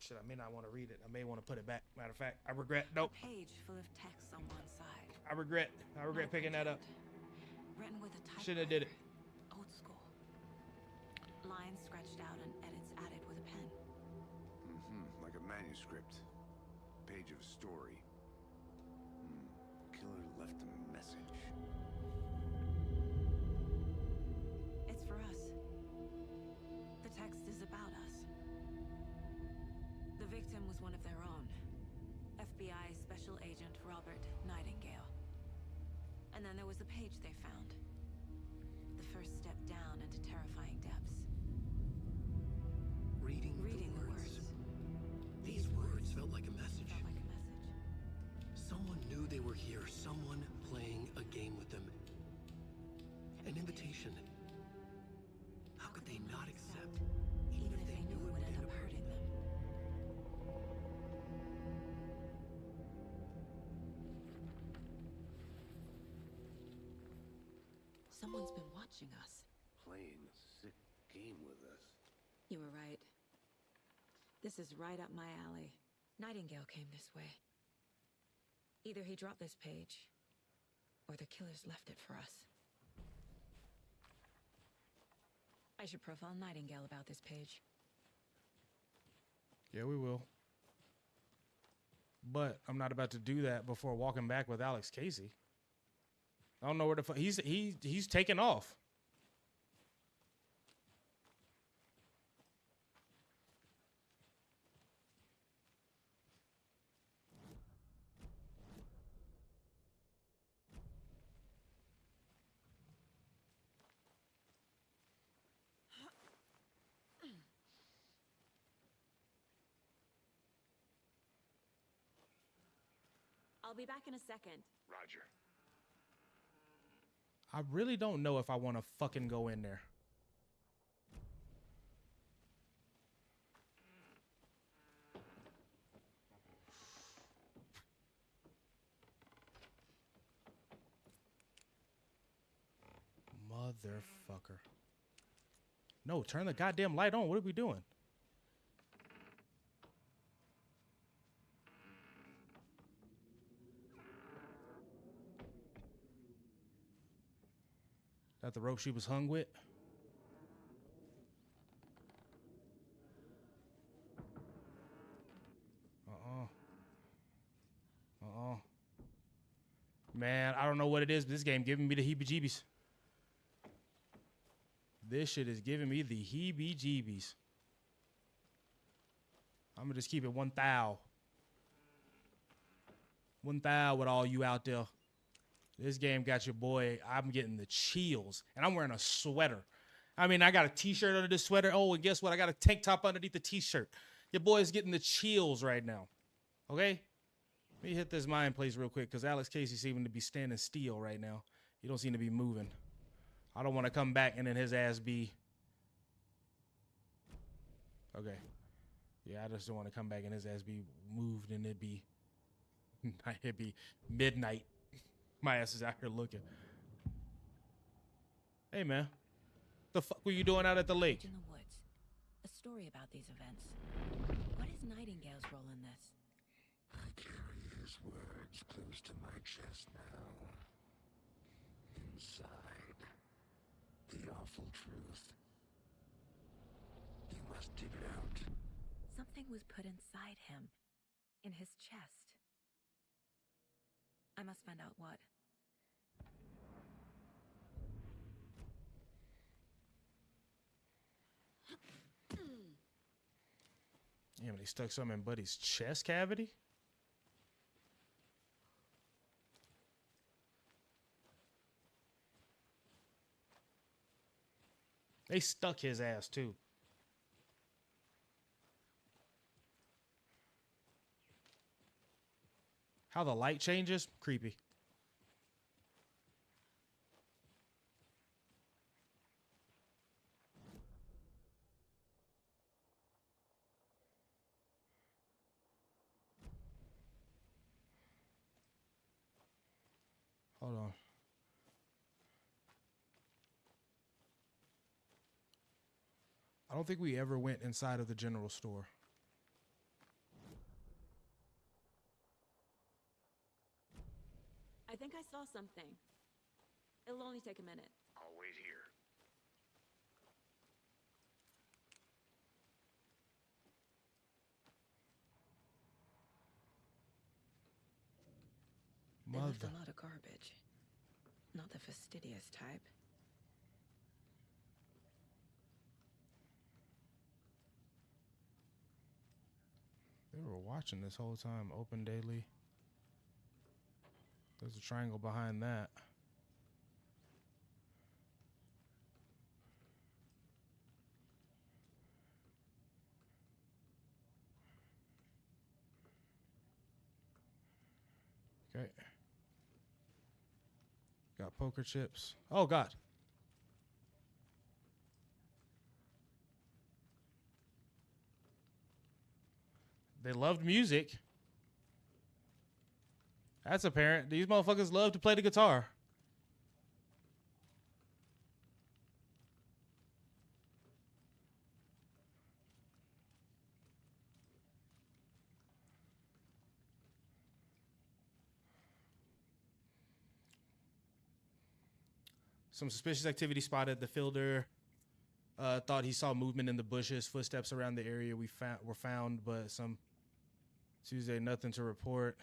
Shit, I may not want to read it. I may want to put it back. Matter of fact, I regret. Nope. A page full of text on one side. I regret picking that up. Written with a typewriter. Shouldn't have did it. Old school. Lines scratched out and edits added with a pen. Like a manuscript. Page of a story. Killer left a message. It's for us. The text is about us. The victim was one of their own. FBI Special Agent Robert Nightingale. And then there was the page they found. The first step down into terrifying depths. Reading the words. These words felt like a message. Felt like a message. Someone knew they were here. Someone playing a game with them. An invitation. How could they not accept? Even if they knew it would end up hurting them. Someone's been watching us. Playing a sick game with us. You were right. This is right up my alley. Nightingale came this way. Either he dropped this page, or the killers left it for us. I should profile Nightingale about this page. Yeah, we will. But I'm not about to do that before walking back with Alex Casey. I don't know where the fuck he's taking off. I'll be back in a second. Roger. I really don't know if I want to fucking go in there. Motherfucker. No, turn the goddamn light on. What are we doing? That the rope she was hung with? Man, I don't know what it is, but this game giving me the heebie-jeebies. This shit is giving me the heebie-jeebies. I'm gonna just keep it 1,000. 1,000 with all you out there. This game got your boy. I'm getting the chills. And I'm wearing a sweater. I mean, I got a t-shirt under this sweater. Oh, and guess what? I got a tank top underneath the t-shirt. Your boy's getting the chills right now. Okay? Let me hit this mind place real quick because Alex Casey seeming to be standing still right now. He don't seem to be moving. I don't want to come back and then his ass be... Okay. Yeah, I just don't want to come back and his ass be moved and it'd be midnight. My ass is out here looking. Hey, man. The fuck were you doing out at the lake? In the woods. A story about these events. What is Nightingale's role in this? I carry his words close to my chest now. Inside, the awful truth. You must dig it out. Something was put inside him. In his chest. I must find out what. Damn, they stuck something in Buddy's chest cavity? They stuck his ass, too. How the light changes? Creepy. Hold on. I don't think we ever went inside of the general store. I think I saw something. It'll only take a minute. I'll wait here. They left Mother. a lot of garbage. Not the fastidious type. They were watching this whole time. Open daily. There's a triangle behind that. Okay. Got poker chips. Oh, God. They loved music. That's apparent. These motherfuckers love to play the guitar. Some suspicious activity spotted. The fielder thought he saw movement in the bushes. Footsteps around the area were found, but some Tuesday, nothing to report.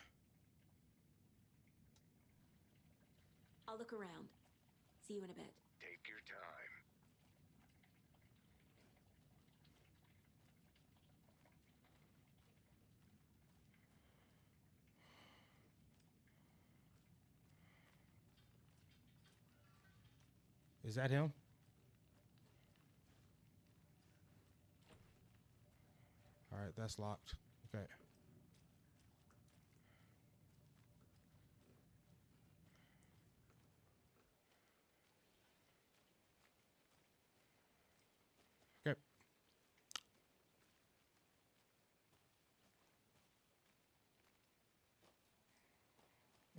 I'll look around. See you in a bit. Take your time. Is that him? All right, that's locked. Okay.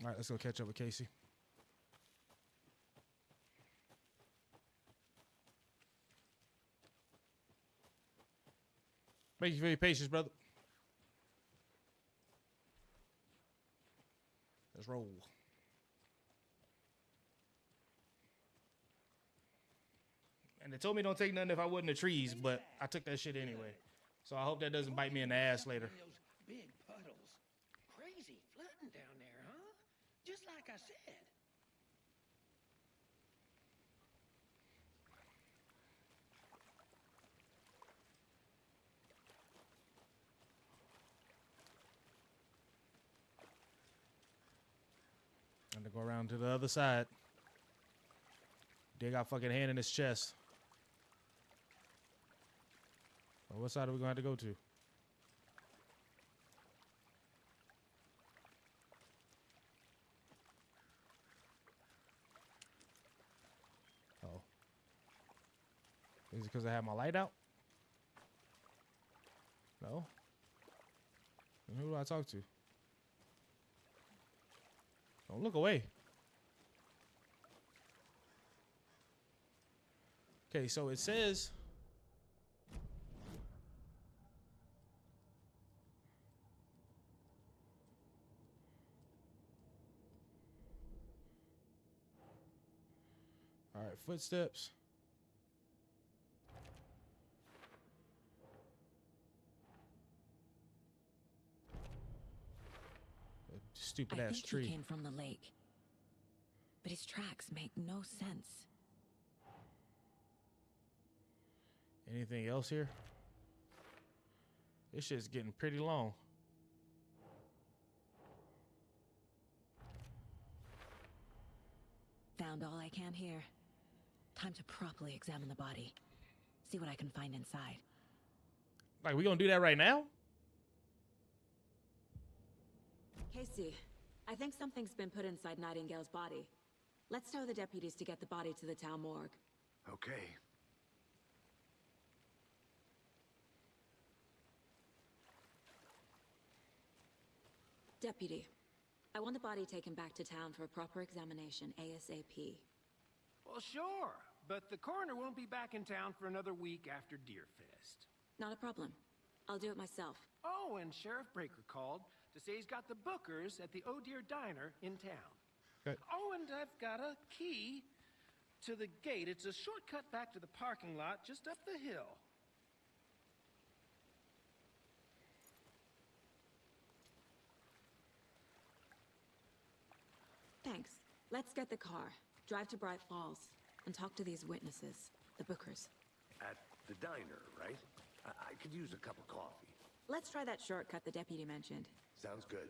All right, let's go catch up with Casey. Thank you for your patience, brother. Let's roll. And they told me don't take nothing if I wasn't the trees, but I took that shit anyway. So I hope that doesn't bite me in the ass later. Those big puddles. Crazy flooding down there, huh? Just like I said. I'm gonna go around to the other side. Dig out fucking hand in his chest. Well, what side are we gonna have to go to? Oh. Is it because I have my light out? No. Then who do I talk to? Don't look away. Okay, so it says all right, footsteps. Stupid I ass think tree. he came from the lake. But his tracks make no sense. Anything else here? This shit's getting pretty long. Found all I can here. Time to properly examine the body. See what I can find inside. Like, we gonna do that right now? Casey, I think something's been put inside Nightingale's body. Let's tell the deputies to get the body to the town morgue. Okay. Deputy, I want the body taken back to town for a proper examination ASAP. Well, sure. But the coroner won't be back in town for another week after Deerfest. Not a problem. I'll do it myself. Oh, and Sheriff Breaker called to say he's got the bookers at the Oh Dear Diner in town. Okay. Oh, and I've got a key to the gate. It's a shortcut back to the parking lot just up the hill. Thanks. Let's get the car, drive to Bright Falls, and talk to these witnesses, the bookers. At the diner, right? I could use a cup of coffee. Let's try that shortcut the deputy mentioned. Sounds good.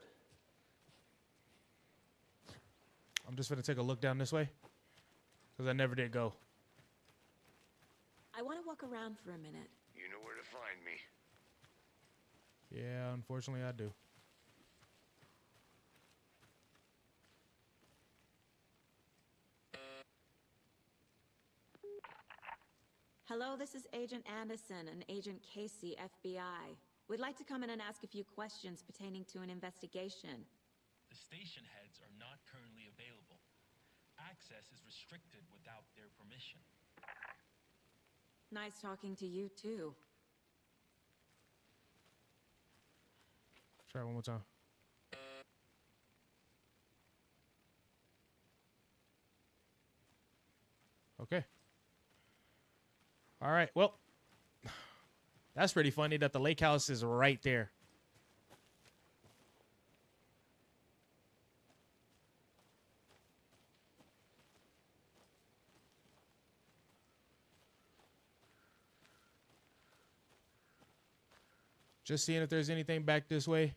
I'm just gonna take a look down this way. Because I never did go. I want to walk around for a minute. You know where to find me. Yeah, unfortunately I do. Hello, this is Agent Anderson and Agent Casey, FBI. We'd like to come in and ask a few questions pertaining to an investigation. The station heads are not currently available. Access is restricted without their permission. Nice talking to you, too. Try it one more time. Okay. All right. Well, that's pretty funny that the lake house is right there. Just seeing if there's anything back this way.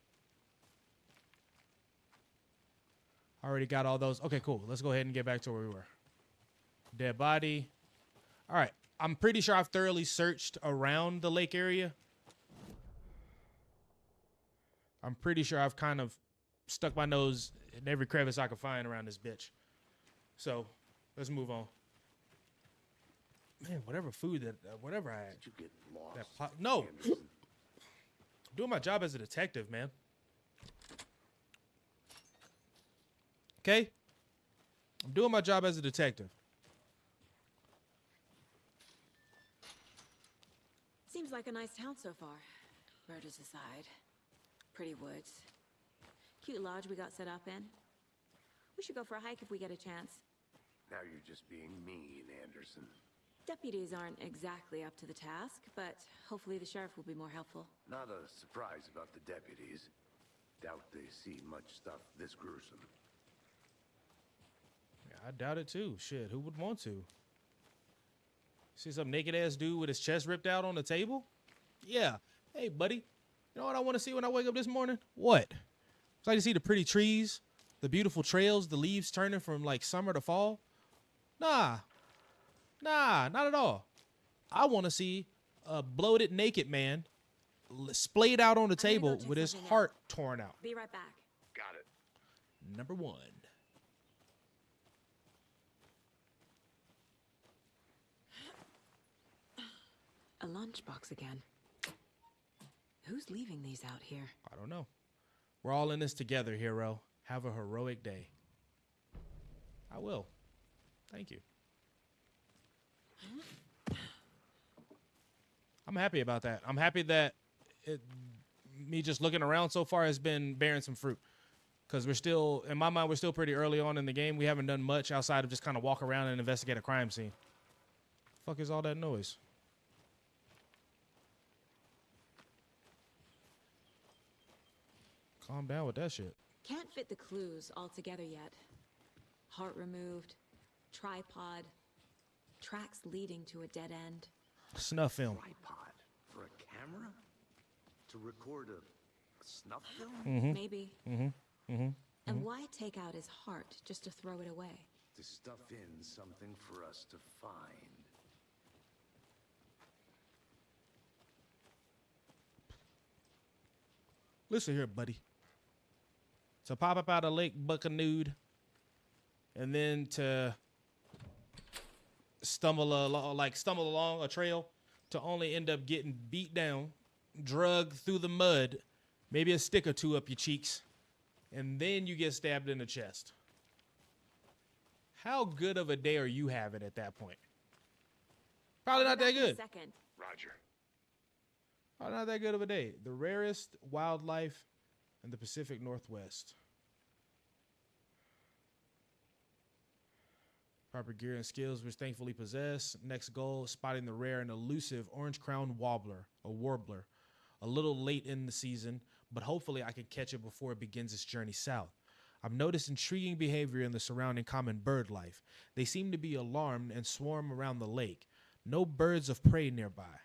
Already got all those. Okay, cool. Let's go ahead and get back to where we were. Dead body. All right. I'm pretty sure I've thoroughly searched around the lake area. I'm pretty sure I've kind of stuck my nose in every crevice I could find around this bitch. So let's move on. Man, whatever food that, whatever I had. Did you get lost? No. Anderson? Doing my job as a detective, man. Okay? I'm doing my job as a detective. Seems like a nice town so far. Murders aside. Pretty woods. Cute lodge we got set up in. We should go for a hike if we get a chance. Now you're just being mean, Anderson. Deputies aren't exactly up to the task, but hopefully the sheriff will be more helpful. Not a surprise about the deputies. Doubt they see much stuff this gruesome. Yeah, I doubt it too. Shit, who would want to? See some naked ass dude with his chest ripped out on the table? Yeah. Hey, buddy. You know what I want to see when I wake up this morning? What? So I can see the pretty trees, the beautiful trails, the leaves turning from like summer to fall. Nah, not at all. I want to see a bloated naked man splayed out on the table with his heart torn out. Be right back. Got it. Number 1. A lunchbox again. Who's leaving these out here? I don't know. We're all in this together, hero. Have a heroic day. I will. Thank you. I'm happy about that. I'm happy that me just looking around so far has been bearing some fruit. Because we're still, in my mind, we're still pretty early on in the game. We haven't done much outside of just kind of walk around and investigate a crime scene. Fuck is all that noise? Calm down with that shit. Can't fit the clues all together yet. Heart removed, tripod, tracks leading to a dead end. Snuff film. Tripod for a camera? To record a snuff film? Mm-hmm. Maybe. Mm-hmm. Mm-hmm. And why take out his heart just to throw it away? To stuff in something for us to find. Listen here, buddy. To pop up out of Lake Buckanude and then to stumble along a trail to only end up getting beat down, drugged through the mud, maybe a stick or two up your cheeks, and then you get stabbed in the chest. How good of a day are you having at that point? Probably not that good. Second. Roger. Probably not that good of a day. The rarest wildlife in the Pacific Northwest. Proper gear and skills which thankfully possess. Next goal, spotting the rare and elusive orange-crowned warbler. A little late in the season, but hopefully I can catch it before it begins its journey south. I've noticed intriguing behavior in the surrounding common bird life. They seem to be alarmed and swarm around the lake. No birds of prey nearby.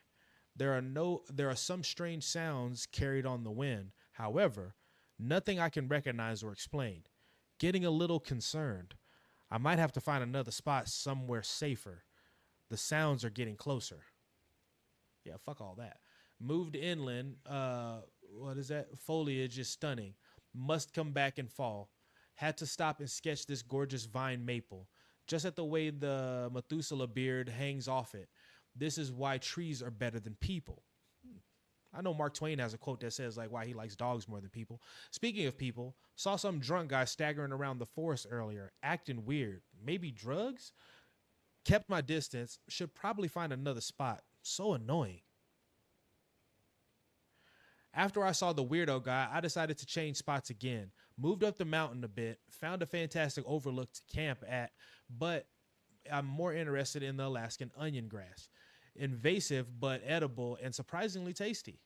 There are some strange sounds carried on the wind. However, nothing I can recognize or explain. Getting a little concerned. I might have to find another spot somewhere safer. The sounds are getting closer. Yeah, fuck all that. Moved inland. What is that? Foliage is stunning. Must come back in fall. Had to stop and sketch this gorgeous vine maple. Just at the way the Methuselah beard hangs off it. This is why trees are better than people. I know Mark Twain has a quote that says like why he likes dogs more than people. Speaking of people, saw some drunk guy staggering around the forest earlier, acting weird. Maybe drugs? Kept my distance. Should probably find another spot. So annoying. After I saw the weirdo guy, I decided to change spots again. Moved up the mountain a bit, found a fantastic overlook to camp at, but I'm more interested in the Alaskan onion grass. Invasive but edible and surprisingly tasty.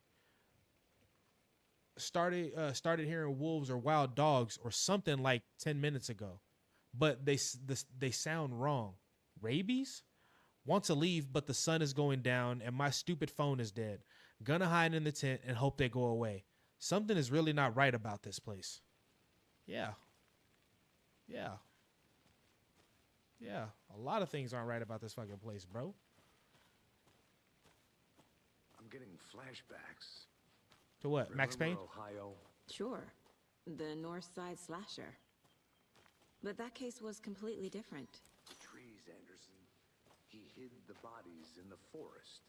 Started hearing wolves or wild dogs or something like 10 minutes ago, but they sound wrong. Rabies? Want to leave, but the sun is going down and my stupid phone is dead. Gonna hide in the tent and hope they go away. Something is really not right about this place. Yeah. A lot of things aren't right about this fucking place, bro. I'm getting flashbacks. To what? Max Payne? Remember Ohio? Sure. The North Side Slasher. But that case was completely different. Trees, Anderson. He hid the bodies in the forest.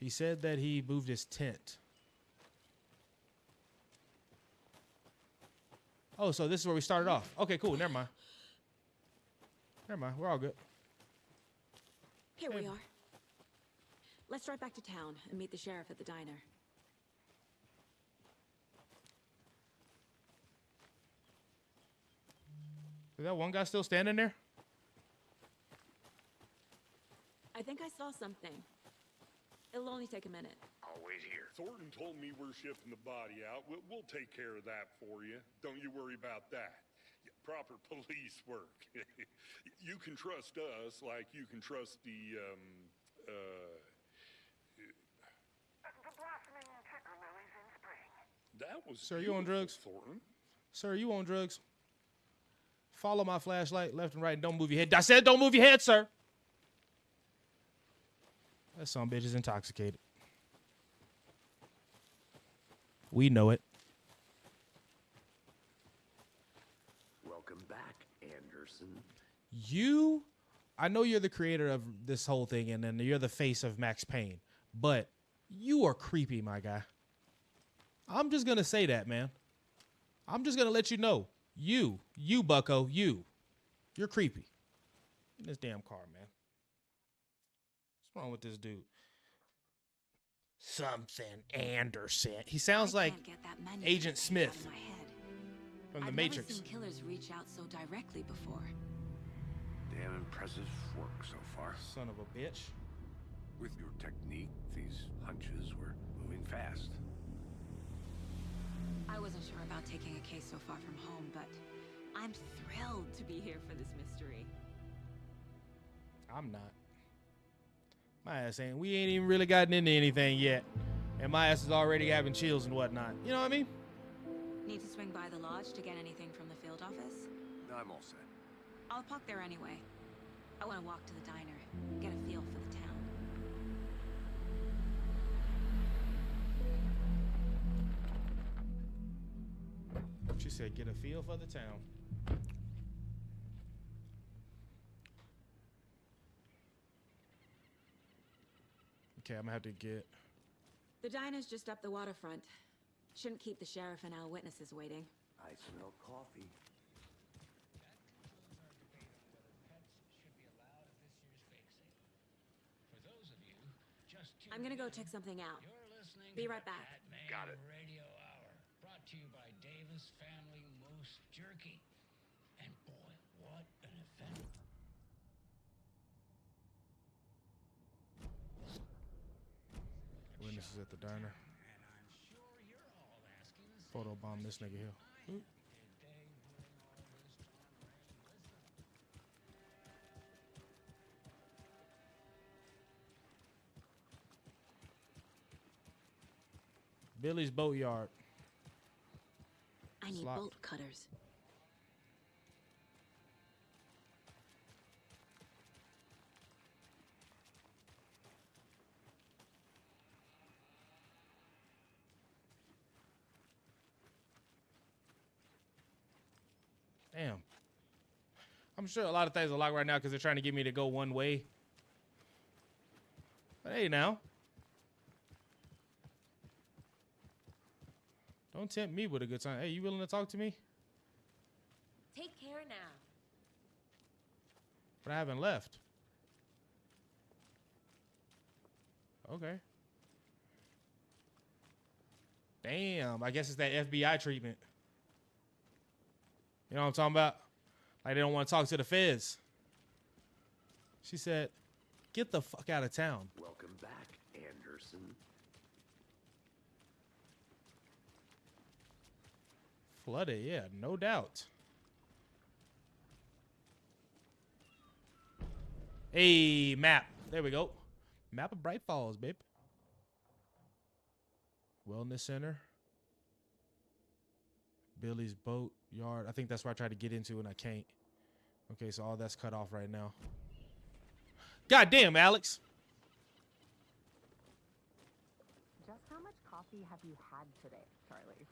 He said that he moved his tent. Oh, so this is where we started off. Okay, cool. Never mind. Never mind. We're all good. Here we are. Let's drive back to town and meet the sheriff at the diner. Is that one guy still standing there? I think I saw something. It'll only take a minute. I'll wait here. Thornton told me we're shipping the body out. We'll take care of that for you. Don't you worry about that. Proper police work. You can trust us like you can trust the blossoming sugar lilies in spring. That was Sir, you on drugs? Thornton. Sir, you on drugs? Follow my flashlight left and right and don't move your head. I said don't move your head, sir. That son of a bitch is intoxicated. We know it. Welcome back, Anderson. I know you're the creator of this whole thing and then you're the face of Max Payne, but you are creepy, my guy. I'm just going to say that, man. I'm just going to let you know. You, bucko, you're creepy. In this damn car, man. What's wrong with this dude? Something Anderson. He sounds like Agent Smith from The Matrix. I've never seen killers reach out so directly before. Damn impressive work so far. Son of a bitch. With your technique, these hunches were moving fast. I wasn't sure about taking a case so far from home, but I'm thrilled to be here for this mystery. I'm not. My ass ain't. We ain't even really gotten into anything yet. And my ass is already having chills and whatnot. You know what I mean? Need to swing by the lodge to get anything from the field office? No, I'm all set. I'll park there anyway. I want to walk to the diner, get a feel for the town. She said, get a feel for the town. Okay, I'm gonna have to get... The diner's just up the waterfront. Shouldn't keep the sheriff and our witnesses waiting. I smell coffee. I'm gonna go check something out. Be right back. Got it. Radio Hour, brought to you by Davis Family Moose Jerky. And boy, what an event. Witnesses at the diner. Photo bomb this nigga here. Oop. Billy's Boatyard. I need Slot. bolt cutters. Damn. I'm sure a lot of things are locked right now because they're trying to get me to go one way. But hey, now. Don't tempt me with a good time. Hey, you willing to talk to me? Take care now. But I haven't left. Okay. Damn, I guess it's that FBI treatment. You know what I'm talking about? Like they don't want to talk to the feds. She said, get the fuck out of town. Welcome back, Anderson. Flooded, yeah, no doubt. Hey, map. There we go. Map of Bright Falls, babe. Wellness Center. Billy's Boat Yard. I think that's where I tried to get into and I can't. Okay, so all that's cut off right now. God damn, Alex. Just how much coffee have you had today, Charlie?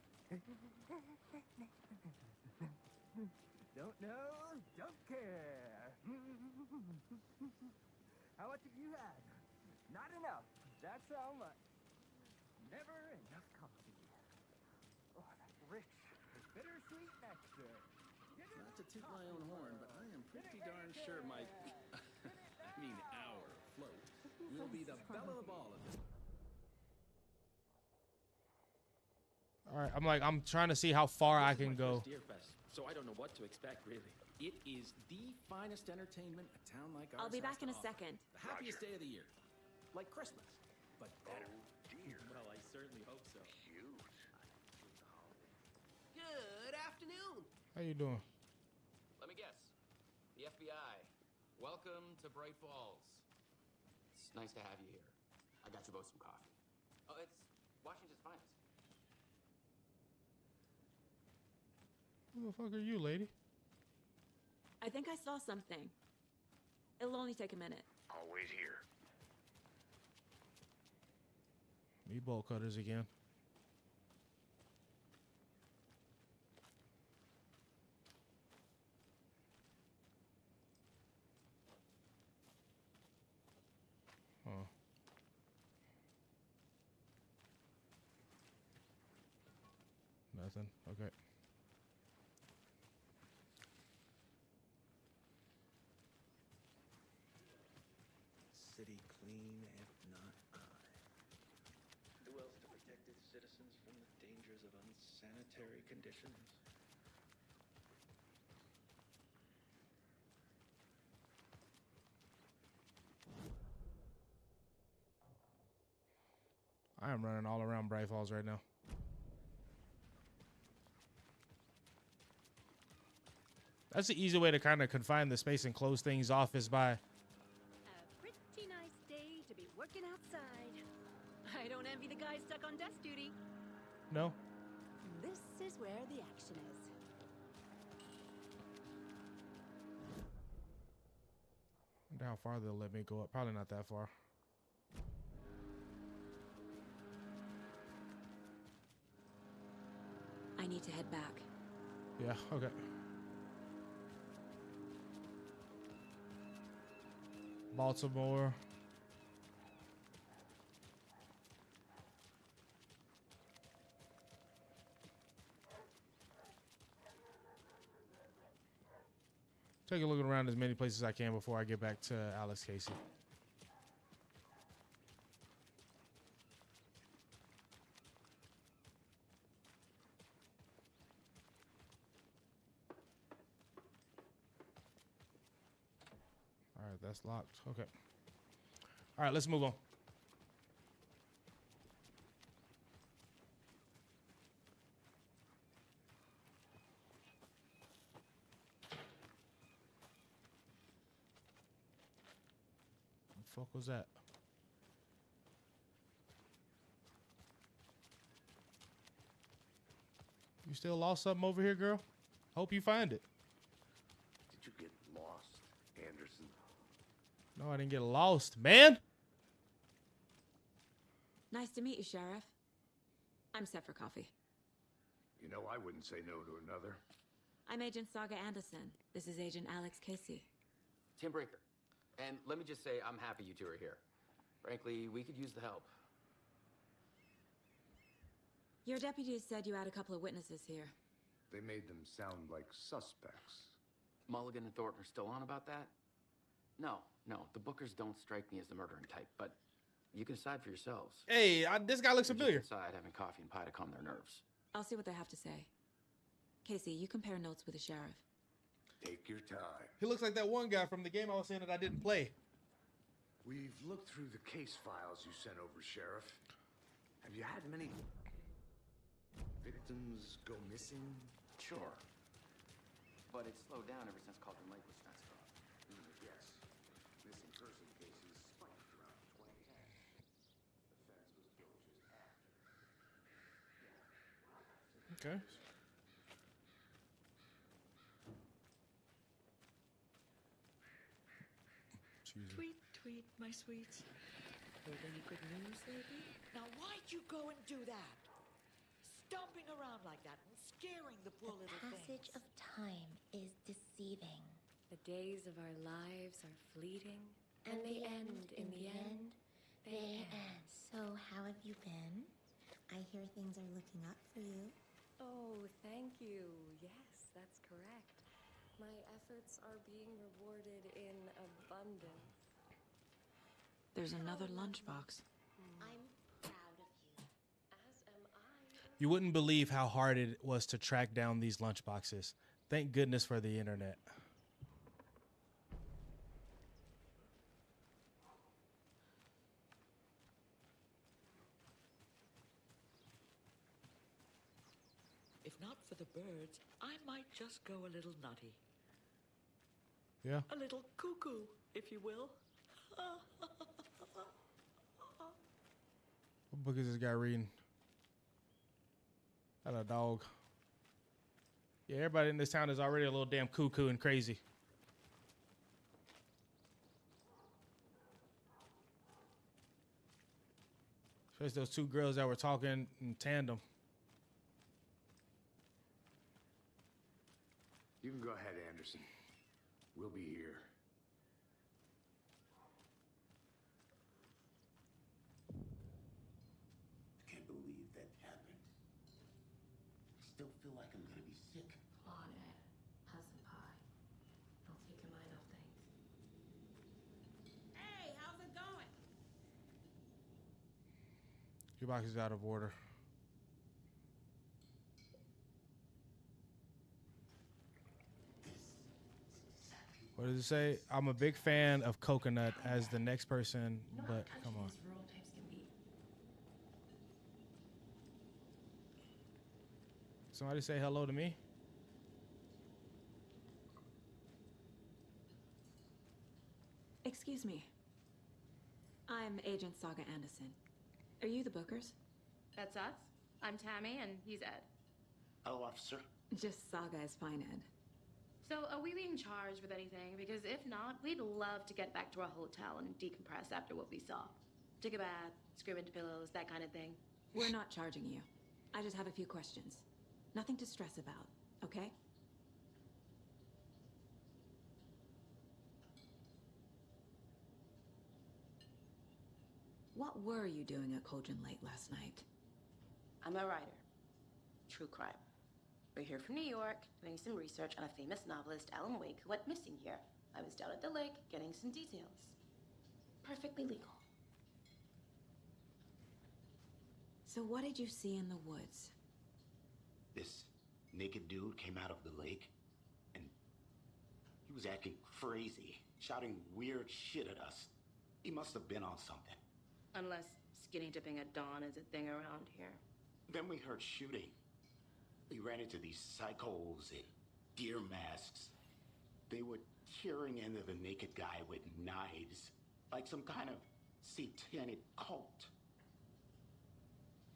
Don't know, don't care. How much have you had? Not enough. That's how much. Never enough coffee. Oh, that's rich. Bittersweet nectar. Not to toot my own horn, but I am pretty darn sure my, I mean our float will be the belle of the ball of this. All right, I'm trying to see how far I can go. Deerfest, so I don't know what to expect really. It is the finest entertainment a town like ours I'll be has back to in a offer. second. The happiest day of the year, like Christmas, but better. Oh dear. Well, I certainly hope so. Cute. Good afternoon. How you doing? Let me guess. The FBI. Welcome to Bright Falls. It's nice to have you here. I got you both some coffee. Oh, it's Washington's finest. Who the fuck are you, lady? I think I saw something. It'll only take a minute. I'll wait here. Meatball cutters again. Huh. Nothing. Okay. City clean, if not I. Who else to protect its citizens from the dangers of unsanitary conditions? I am running all around Bright Falls right now. That's the easy way to kind of confine the space and close things off is by... A pretty nice day to be working outside. I don't envy the guy stuck on desk duty. No? This is where the action is. Wonder how far they'll let me go up. Probably not that far. I need to head back. Yeah, okay. Baltimore. Take a look around as many places as I can before I get back to Alex Casey. All right, that's locked. Okay. All right, let's move on. What the fuck was that? You still lost something over here, girl? Hope you find it. Did you get lost, Anderson? No, I didn't get lost, man. Nice to meet you, Sheriff. I'm set for coffee. You know, I wouldn't say no to another. I'm Agent Saga Anderson. This is Agent Alex Casey. Tim Breaker. And let me just say, I'm happy you two are here. Frankly, we could use the help. Your deputies said you had a couple of witnesses here. They made them sound like suspects. Mulligan and Thornton are still on about that? No, the Bookers don't strike me as the murdering type, but you can decide for yourselves. Hey, this guy looks familiar. Inside having coffee and pie to calm their nerves. I'll see what they have to say. Casey, you compare notes with the sheriff. Take your time. He looks like that one guy from the game I was saying that I didn't play. We've looked through the case files you sent over, Sheriff. Have you had many victims go missing? Sure. But it's slowed down ever since Calder Lake was fenced off. Yes. Missing person cases spiked around 2010. The fence was built just after. Okay. Tweet, tweet, my sweet. Heard any good news lately? Now, why'd you go and do that? Stomping around like that and scaring the poor little Passage things. of time is deceiving. The days of our lives are fleeting, And they end in the end. They so how have you been? I hear things are looking up for you. Oh, thank you. Yes, that's correct. My efforts are being rewarded in abundance. There's another lunchbox. I'm proud of you. As am I. You wouldn't believe how hard it was to track down these lunchboxes. Thank goodness for the internet. If not for the birds, I might just go a little nutty. Yeah. A little cuckoo, if you will. What book is this guy reading? Got a dog. Yeah, everybody in this town is already a little damn cuckoo and crazy. Especially those two girls that were talking in tandem. You can go ahead, Anderson. We'll be here. I can't believe that happened. I still feel like I'm gonna be sick. Come on, Ed. Have some pie. Don't take your mind off things. Hey, how's it going? Your box is out of order. What does it say? I'm a big fan of coconut as the next person, but come on. Rural types can be. Somebody say hello to me. Excuse me. I'm Agent Saga Anderson. Are you the bookers? That's us. I'm Tammy, and he's Ed. Hello, officer. Just Saga is fine, Ed. So, are we being charged with anything? Because if not, we'd love to get back to our hotel and decompress after what we saw. Take a bath, scream into pillows, that kind of thing. We're not charging you. I just have a few questions. Nothing to stress about, okay? What were you doing at Cauldron Lake last night? I'm a writer. True crime. We're here from New York, doing some research on a famous novelist, Alan Wake, who went missing here. I was down at the lake, getting some details. Perfectly legal. So what did you see in the woods? This naked dude came out of the lake, and he was acting crazy, shouting weird shit at us. He must have been on something. Unless skinny dipping at dawn is a thing around here. Then we heard shooting. We ran into these psychos in deer masks. They were tearing into the naked guy with knives, like some kind of satanic cult.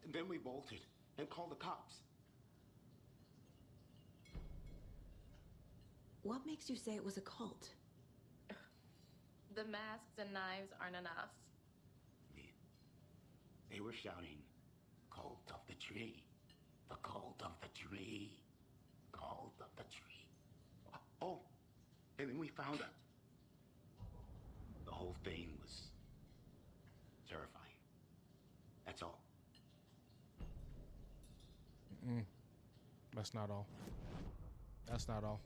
And then we bolted and called the cops. What makes you say it was a cult? The masks and knives aren't enough. They were shouting, "Cult of the tree, the cult of the tree, cult of the tree." Oh, and then we found out. The whole thing was terrifying. That's all. That's not all. That's not all.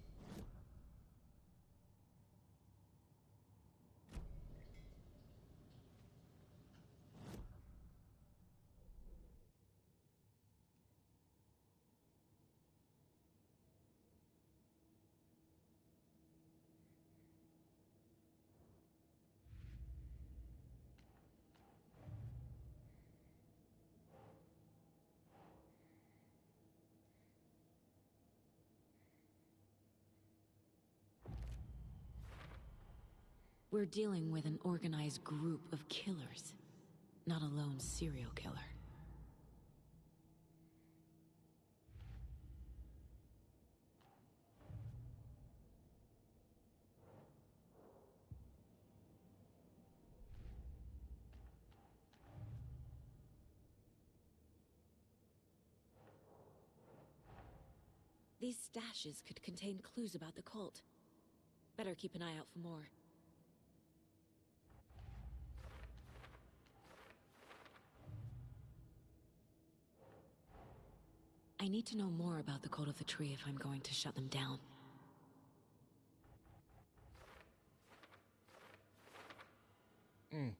We're dealing with an organized group of killers, not a lone serial killer. These stashes could contain clues about the cult. Better keep an eye out for more. I need to know more about the code of the tree if I'm going to shut them down. Mm.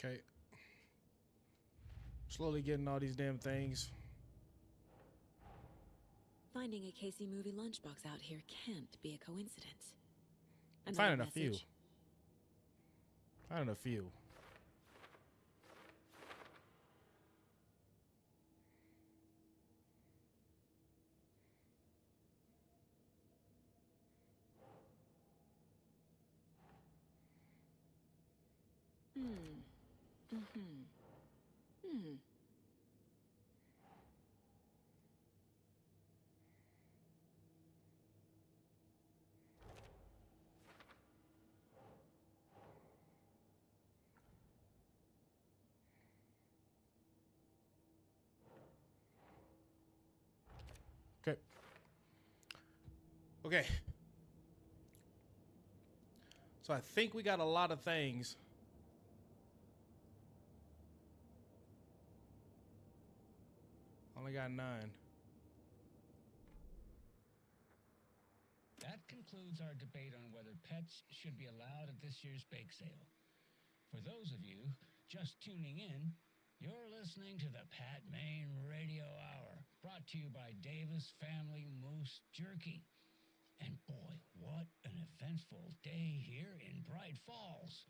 Okay. Slowly getting all these damn things. Finding a Casey movie lunchbox out here can't be a coincidence. I'm Another finding a few. message. Finding a few. Okay. Okay. So I think we got a lot of things. Only got 9. That concludes our debate on whether pets should be allowed at this year's bake sale. For those of you just tuning in, you're listening to the Pat Maine Radio Hour, brought to you by Davis Family Moose Jerky. And boy, what an eventful day here in Bright Falls.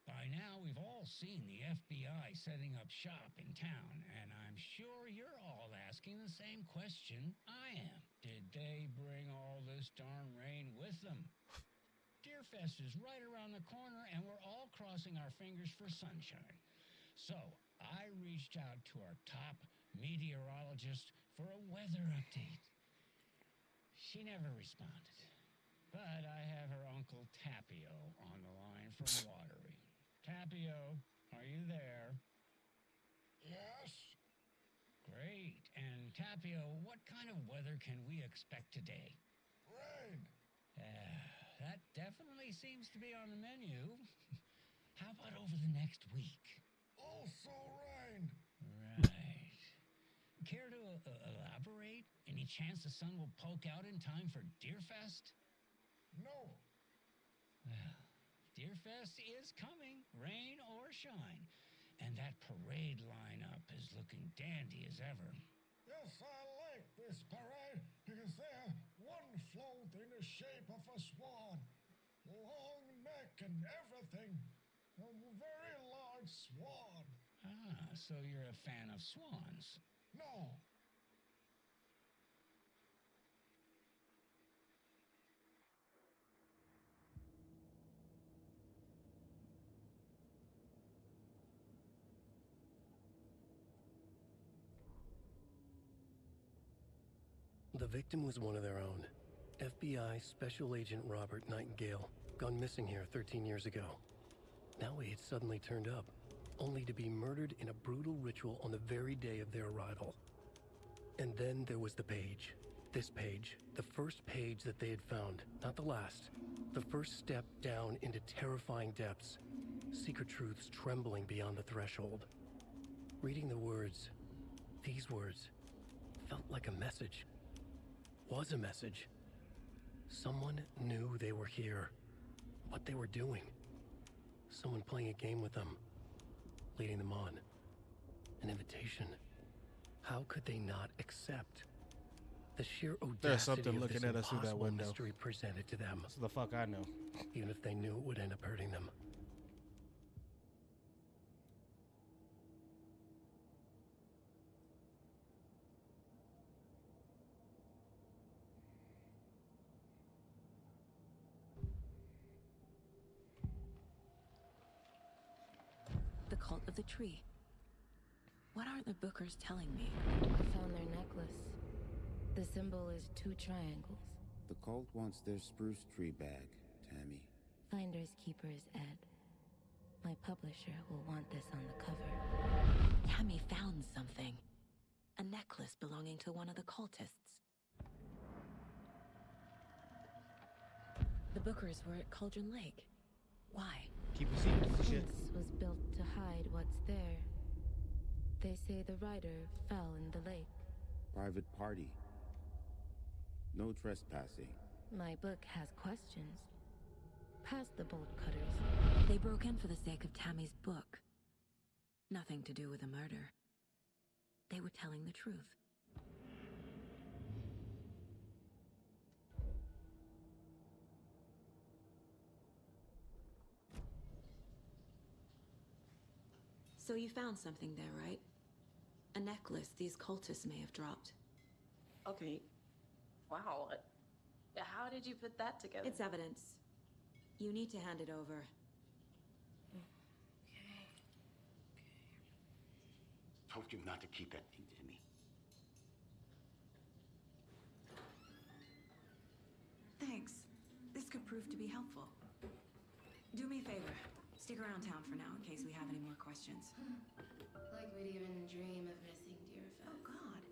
By now, we've all seen the FBI setting up shop in town, and I'm sure you're all asking the same question I am. Did they bring all this darn rain with them? Deerfest is right around the corner, and we're all crossing our fingers for sunshine. So I reached out to our top meteorologist for a weather update. She never responded, but I have her Uncle Tapio on the line from Watery. Tapio, are you there? Yes? Great. And Tapio, what kind of weather can we expect today? Rain. That definitely seems to be on the menu. How about over the next week? Also rain. Right. Care to elaborate? Any chance the sun will poke out in time for Deerfest? No. Well, Deerfest is coming, rain or shine. And that parade lineup is looking dandy as ever. Yes, I like this parade because they're one float in the shape of a swan. Long neck and everything. A very large swan. Ah, so you're a fan of swans? No. The victim was one of their own. FBI Special Agent Robert Nightingale, gone missing here 13 years ago. Now he had suddenly turned up, only to be murdered in a brutal ritual on the very day of their arrival. And then there was the page. This page, the first page that they had found, not the last. The first step down into terrifying depths. Secret truths trembling beyond the threshold. Reading the words, these words, felt like a message. Was a message. Someone knew they were here. What they were doing. Someone playing a game with them. Leading them on. An invitation. How could they not accept? The sheer There's audacity something of looking this at us through that impossible window. mystery presented to them. That's the fuck I know. Even if they knew it would end up hurting them. The cult of the tree. What aren't the Bookers telling me? I found their necklace. The symbol is 2 triangles. The cult wants their spruce tree bag, Tammy. Finders keepers, Ed. My publisher will want this on the cover. Tammy found something. A necklace belonging to one of the cultists. The Bookers were at Cauldron Lake. Why? Keep a secret and shit. Fence was built to hide what's there. They say the rider fell in the lake. Private party. No trespassing. My book has questions. Past the bolt cutters. They broke in for the sake of Tammy's book. Nothing to do with a murder. They were telling the truth. So you found something there, right? A necklace these cultists may have dropped. Okay. Wow. How did you put that together? It's evidence. You need to hand it over. Told you not to keep that thing, Timmy. Thanks. This could prove to be helpful. Do me a favor. Stick around town for now in case we have any more questions. Like we'd even dream of missing dear Fez. Oh, God.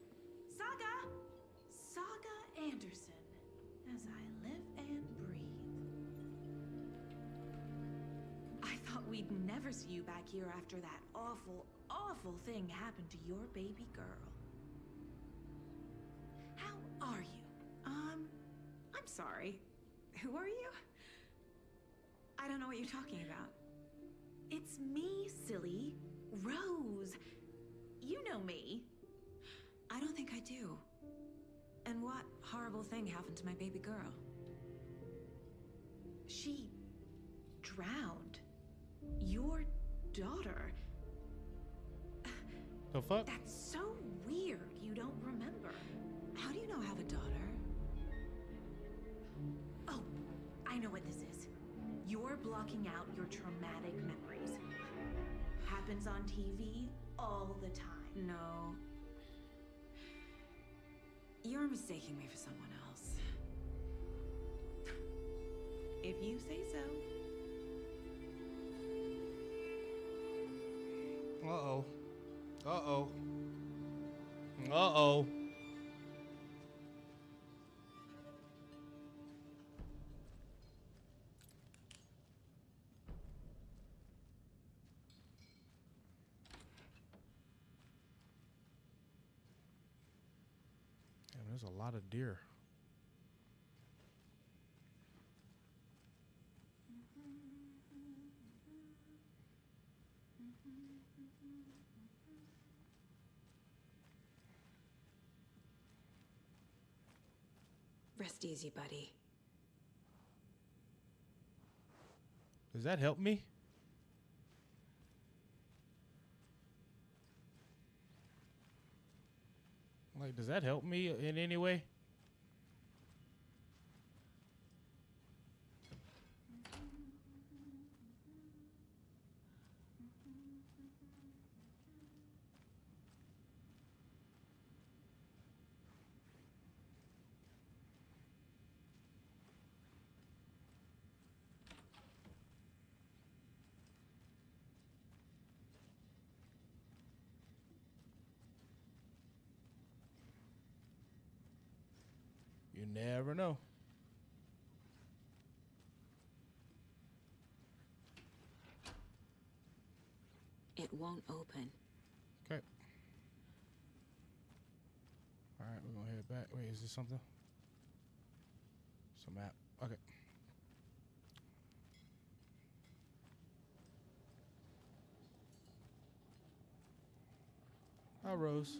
Saga! Saga Anderson. As I live and breathe. I thought we'd never see you back here after that awful, awful thing happened to your baby girl. How are you? I'm sorry. Who are you? I don't know what you're talking about. It's me, silly. Rose. You know me. I don't think I do. And what horrible thing happened to my baby girl? She drowned. Your daughter. The fuck? That's so weird you don't remember. How do you know I have a daughter? Oh, I know what this is. You're blocking out your traumatic memories. Happens on TV all the time. No. You're mistaking me for someone else. If you say so. Uh-oh. Uh-oh. Uh-oh. Damn, there's a lot of deer. Rest easy, buddy. Does that help me? Like, does that help me in any way? You never know. It won't open. Okay. All right, we're gonna head back. Wait, is this something? It's a map. Okay. Hi, Rose.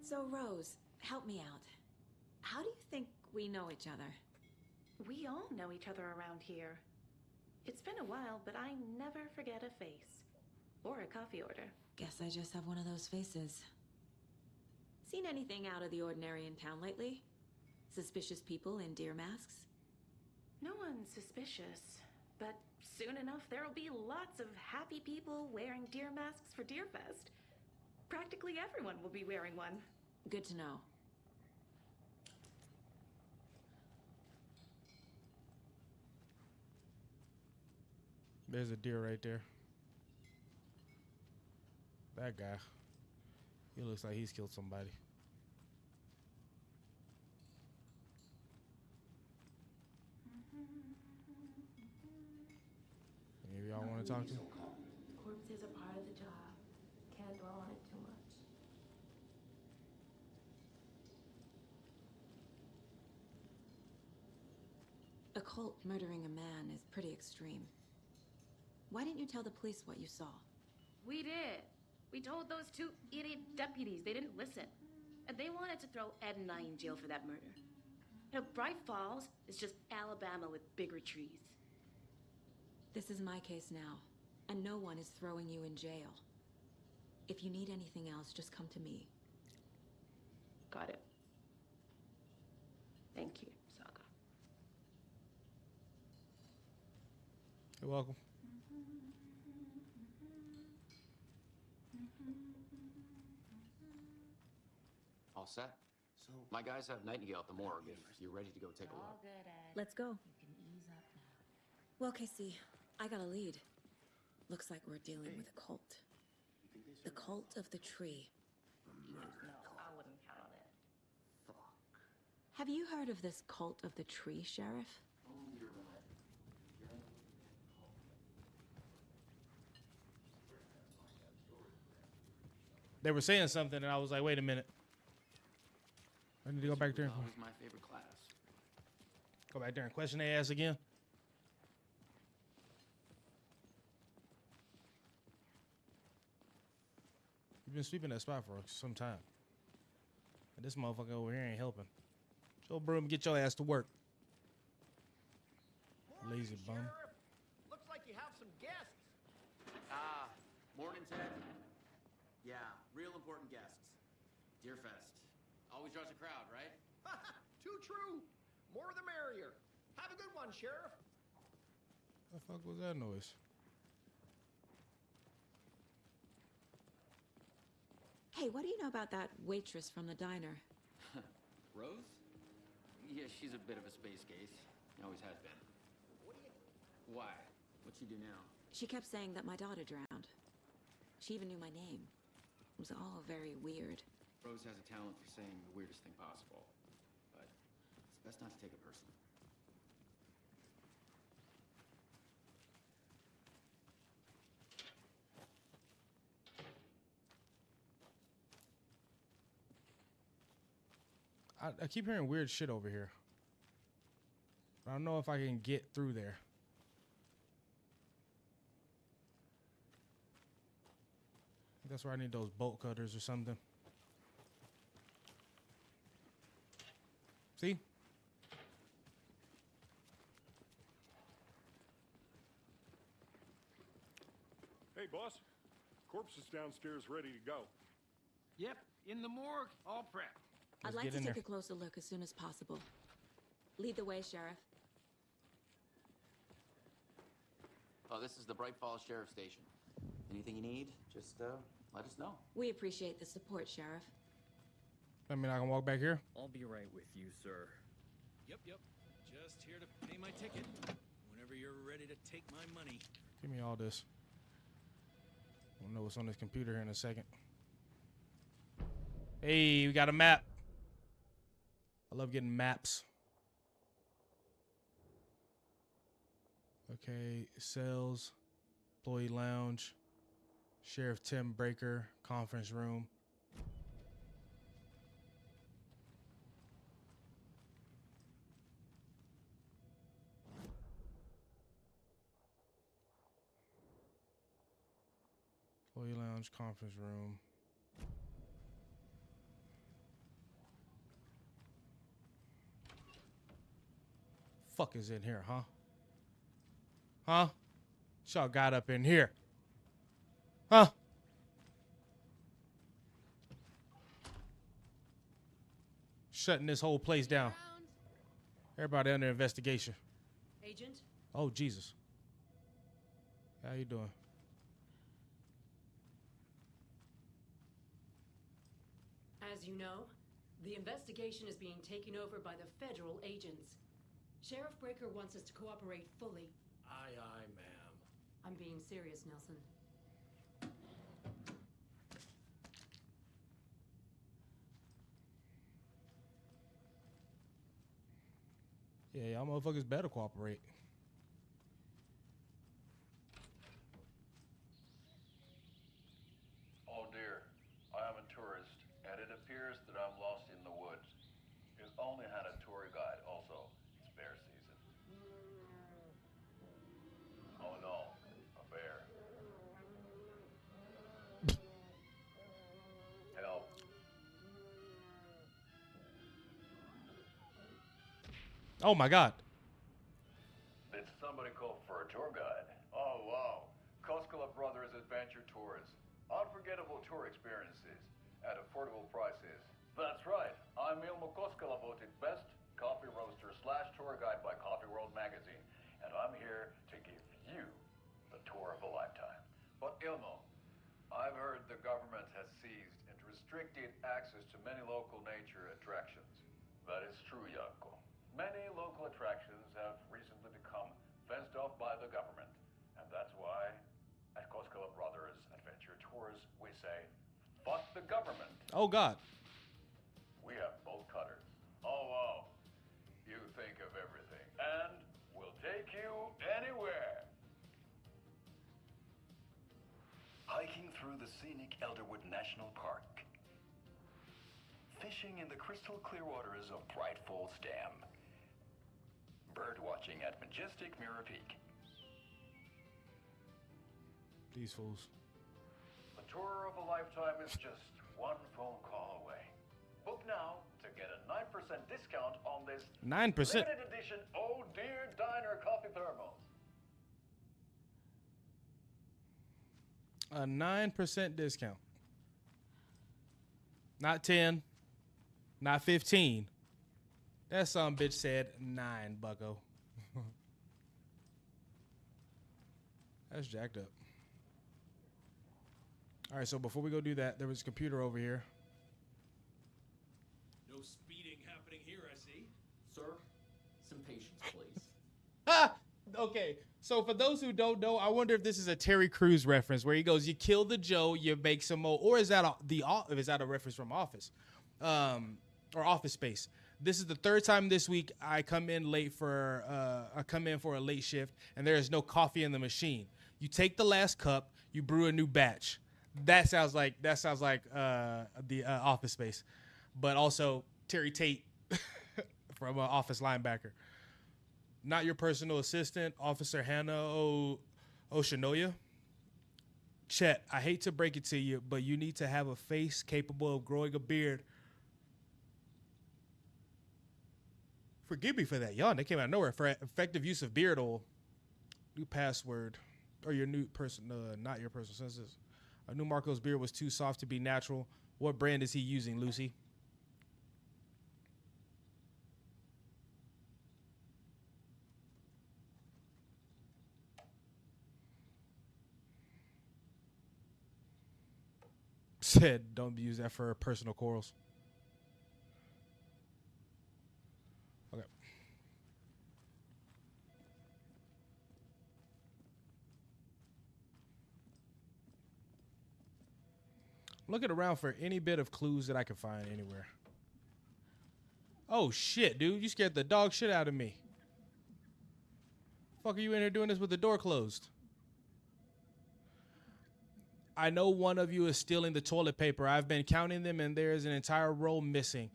So, Rose, help me out. How do you think we know each other? We all know each other around here. It's been a while, but I never forget a face. Or a coffee order. Guess I just have one of those faces. Seen anything out of the ordinary in town lately? Suspicious people in deer masks? No one's suspicious. But soon enough, there'll be lots of happy people wearing deer masks for Deerfest. Practically everyone will be wearing one. Good to know. There's a deer right there. That guy. He looks like he's killed somebody. Any of y'all want to talk to him? Corpses are part of the job. Can't dwell on it too much. A cult murdering a man is pretty extreme. Why didn't you tell the police what you saw? We did. We told those two idiot deputies. They didn't listen. And they wanted to throw Ed and I in jail for that murder. You know, Bright Falls is just Alabama with bigger trees. This is my case now, and no one is throwing you in jail. If you need anything else, just come to me. Got it. Thank you, Saga. You're welcome. All set? So my guys have Nightingale at the morgue if you're ready to go take a look. All good, Ed. Let's go. You can ease up now. Well, Casey, I got a lead. Looks like we're dealing with a cult. The cult of the tree. No, I wouldn't count on it. Have you heard of this cult of the tree, Sheriff? They were saying something, and I was like, wait a minute. I need to go back there. That was my favorite class. Go back there and question their ass again. You've been sweeping that spot for some time. And this motherfucker over here ain't helping. Joe Broom, get your ass to work. Lazy bum. Sheriff. Looks like you have some guests. Morning, Ted. Yeah, real important guests. Deerfest. Always draws a crowd, right? Too true. More the merrier. Have a good one, Sheriff. What the fuck was that noise? Hey, what do you know about that waitress from the diner? Rose? Yeah, she's a bit of a space case. Always has been. Why? What'd she do now? She kept saying that my daughter drowned. She even knew my name. It was all very weird. Rose has a talent for saying the weirdest thing possible. But it's best not to take it personally. I keep hearing weird shit over here. I don't know if I can get through there. That's where I need those bolt cutters or something. See? Hey, boss. Corpse is downstairs ready to go. Yep, in the morgue, all prepped. I'd like to take a closer look as soon as possible. Lead the way, Sheriff. Oh, this is the Bright Falls Sheriff Station. Anything you need, just let us know. We appreciate the support, Sheriff. I mean, I can walk back here? I'll be right with you, sir. Yep. Just here to pay my ticket. Whenever you're ready to take my money. Give me all this. We'll know what's on this computer here in a second. Hey, we got a map. I love getting maps. Okay, cells, employee lounge, Sheriff Tim Breaker, conference room. Employee lounge, conference room. Fuck is in here, huh? Huh? Y'all got up in here. Huh? Shutting this whole place down. Everybody under investigation. Agent? Oh, Jesus. How you doing? As you know, the investigation is being taken over by the federal agents. Sheriff Breaker wants us to cooperate fully. Aye, aye, ma'am. I'm being serious, Nelson. Yeah, y'all motherfuckers better cooperate. Oh dear, I am a tourist, and it appears that I'm lost in the woods. You only had a tour guide, also. It's bear season. Oh no, a bear. Help. Oh my God. Did somebody call for a tour guide? Oh wow, Koskela Brothers Adventure Tours. Unforgettable tour experiences at affordable prices. That's right, I'm Ilmo Koskela, voted best coffee roaster / tour guide by Coffee World magazine, and I'm here to give you the tour of a lifetime. But Ilmo, I've heard the government has seized and restricted access to many local nature attractions. That is true, Janko. Many local attractions have recently become fenced off by the government, and that's why at Koskela Brothers Adventure Tours we say, fuck the government. Oh God. We have bolt cutters. Oh wow. You think of everything, and we'll take you anywhere. Hiking through the scenic Elderwood National Park. Fishing in the crystal clear waters of Bright Falls Dam. Bird watching at majestic Mirror Peak. These fools. The tour of a lifetime is just one phone call away. Book now to get a 9% discount on this 9%? limited edition Oh Dear Diner coffee thermos. A 9% discount. Not 10. Not 15. That some bitch said 9, bucko. That's jacked up. All right, so before we go do that, there was a computer over here. No speeding happening here, I see. Sir, some patience, please. Ah! Okay, so for those who don't know, I wonder if this is a Terry Crews reference where he goes, "You kill the Joe, you make some more," or is that a reference from Office, or Office Space? This is the third time this week I come in for a late shift, and there is no coffee in the machine. You take the last cup, you brew a new batch. That sounds like the Office Space, but also Terry Tate from Office Linebacker. Not your personal assistant, Officer Hannah Oshinoya. Chet, I hate to break it to you, but you need to have a face capable of growing a beard. Forgive me for that. Y'all, they came out of nowhere. For effective use of beard oil. New password. Or your new person, not your personal census. I knew Marco's beard was too soft to be natural. What brand is he using, Lucy? Said, don't use that for personal quarrels. Okay. looking around for any bit of clues that I can find anywhere. Oh shit, dude. You scared the dog shit out of me. Fuck are you in here doing this with the door closed? I know one of you is stealing the toilet paper. I've been counting them and there is an entire roll missing.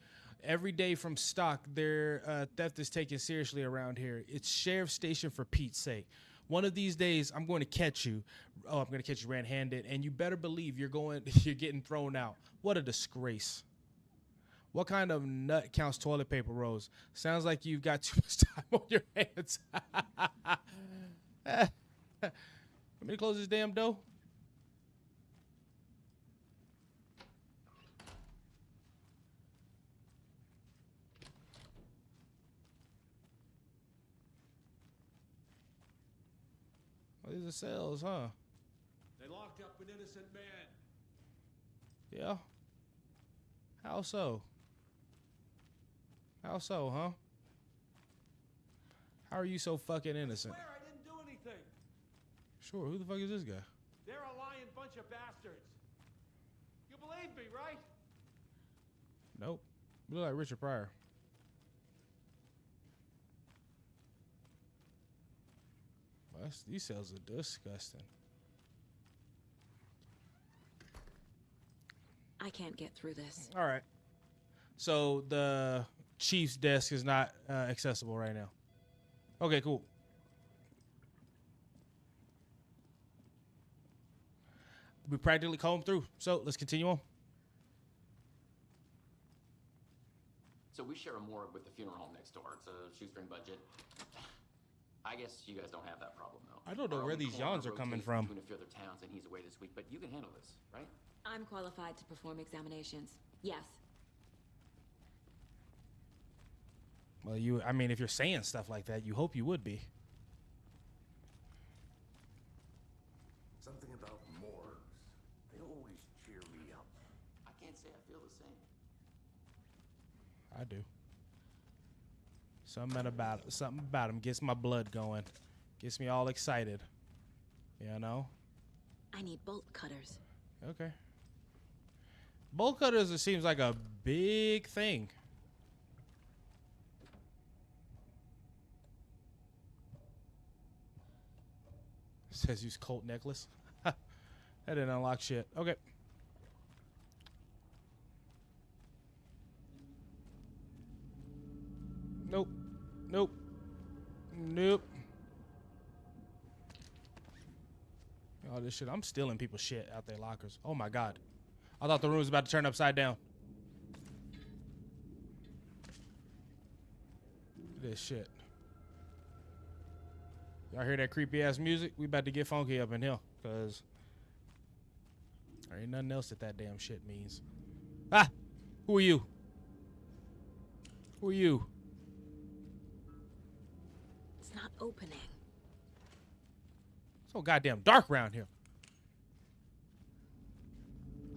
Every day from stock, their theft is taken seriously around here. It's sheriff's station for Pete's sake. One of these days, I'm going to catch you. Oh, I'm going to catch you red-handed, and you better believe you're getting thrown out. What a disgrace. What kind of nut counts toilet paper rolls? Sounds like you've got too much time on your hands. Want me to close this damn door? Oh, these are cells, huh? They locked up an innocent man. Yeah. How so? How so, huh? How are you so fucking innocent? I swear I didn't do anything. Sure, who the fuck is this guy? They're a lying bunch of bastards. You believe me, right? Nope. You look like Richard Pryor. Well, these cells are disgusting. I can't get through this. All right. So the chief's desk is not accessible right now. Okay, cool. We practically combed through. So let's continue on. So we share a morgue with the funeral home next door. It's a shoestring budget. I guess you guys don't have that problem, though. I don't know Our where own these coroner yawns are coming rotates from. Between a few other towns, and he's away this week, but you can handle this, right? I'm qualified to perform examinations. Yes. Well, I mean, if you're saying stuff like that, you hope you would be. Something about morgues. They always cheer me up. I can't say I feel the same. I do. Something about him gets my blood going. Gets me all excited. You know? I need bolt cutters. Okay. Bolt cutters, it seems like a big thing. Says use Colt necklace. That didn't unlock shit. Okay. Nope. Nope. Nope. All this shit. I'm stealing people's shit out their lockers. Oh my god. I thought the room was about to turn upside down. This shit. Y'all hear that creepy ass music? We about to get funky up in here, cause there ain't nothing else that damn shit means. Ah! Who are you? Who are you? It's not opening. It's so goddamn dark around here.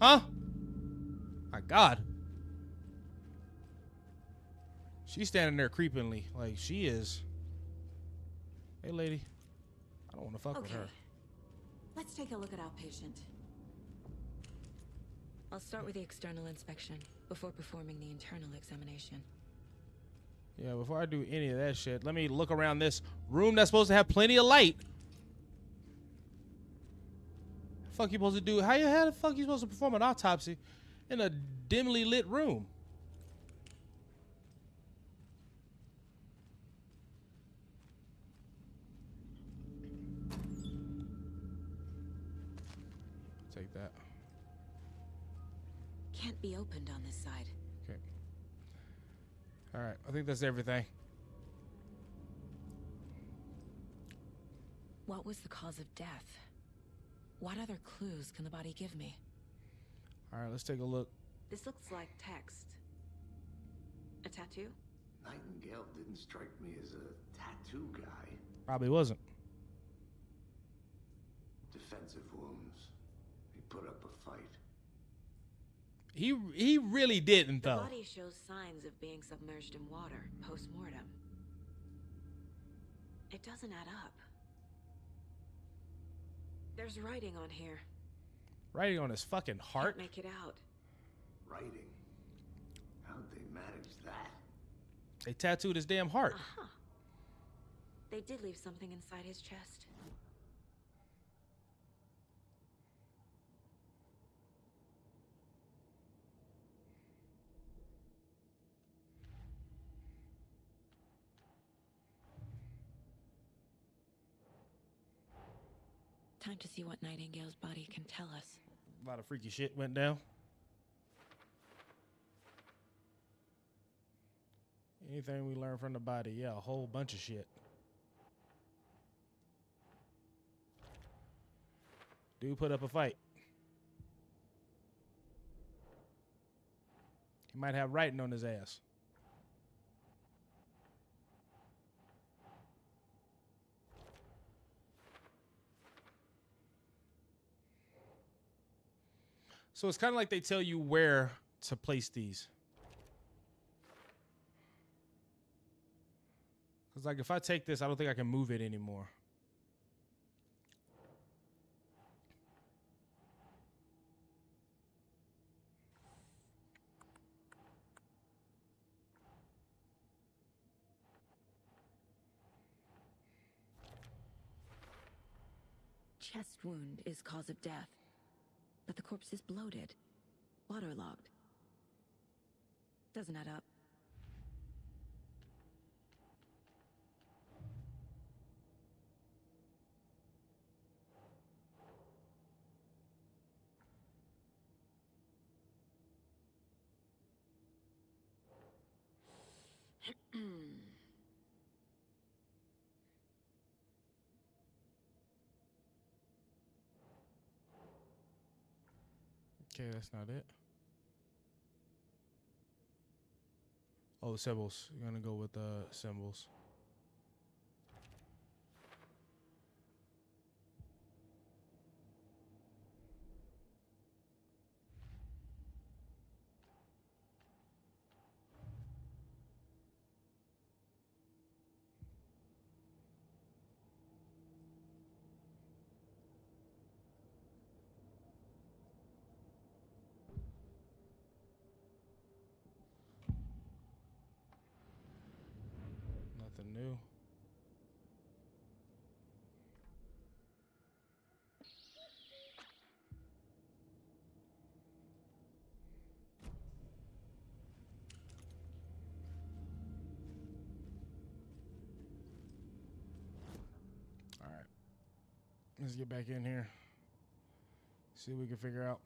Huh? My god. She's standing there creepingly, like she is. Hey, lady. I don't want to fuck with her. Let's take a look at our patient. I'll start with the external inspection before performing the internal examination. Yeah, before I do any of that shit, let me look around this room that's supposed to have plenty of light. Fuck you supposed to do? How the fuck you supposed to perform an autopsy in a dimly lit room? Take that. Can't be opened on this side. Okay. All right. I think that's everything. What was the cause of death? What other clues can the body give me? All right, let's take a look. This looks like text. A tattoo? Nightingale didn't strike me as a tattoo guy. Probably wasn't. Defensive wounds. He put up a fight. He really didn't, The though. body shows signs of being submerged in water post-mortem. It doesn't add up. There's writing on here. Writing on his fucking heart. Can't make it out. Writing? How'd they manage that? They tattooed his damn heart. Uh-huh. They did leave something inside his chest. Time to see what Nightingale's body can tell us. A lot of freaky shit went down. Anything we learned from the body? Yeah, a whole bunch of shit. Dude put up a fight. He might have writing on his ass. So it's kind of like they tell you where to place these. Because like if I take this, I don't think I can move it anymore. Chest wound is cause of death, but the corpse is bloated, waterlogged. Doesn't add up. Okay, that's not it. Oh, the symbols. You're gonna go with the symbols. Nothing new. All right. Let's get back in here. See what we can figure out.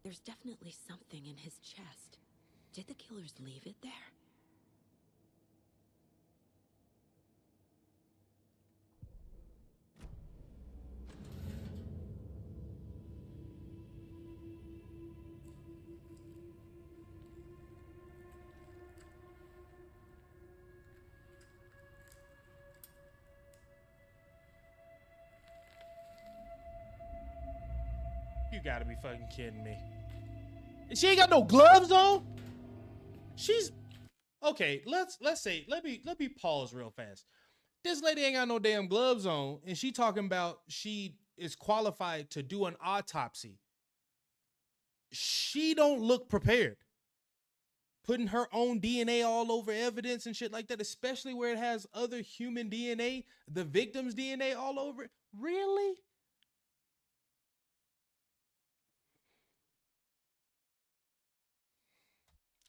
There's definitely something in his chest. Did the killers leave it there? You gotta be fucking kidding me. And she ain't got no gloves on? She's okay, let me pause real fast. This lady ain't got no damn gloves on, and she talking about she is qualified to do an autopsy. She don't look prepared. Putting her own DNA all over evidence and shit like that, especially where it has other human DNA, the victim's DNA all over it. Really?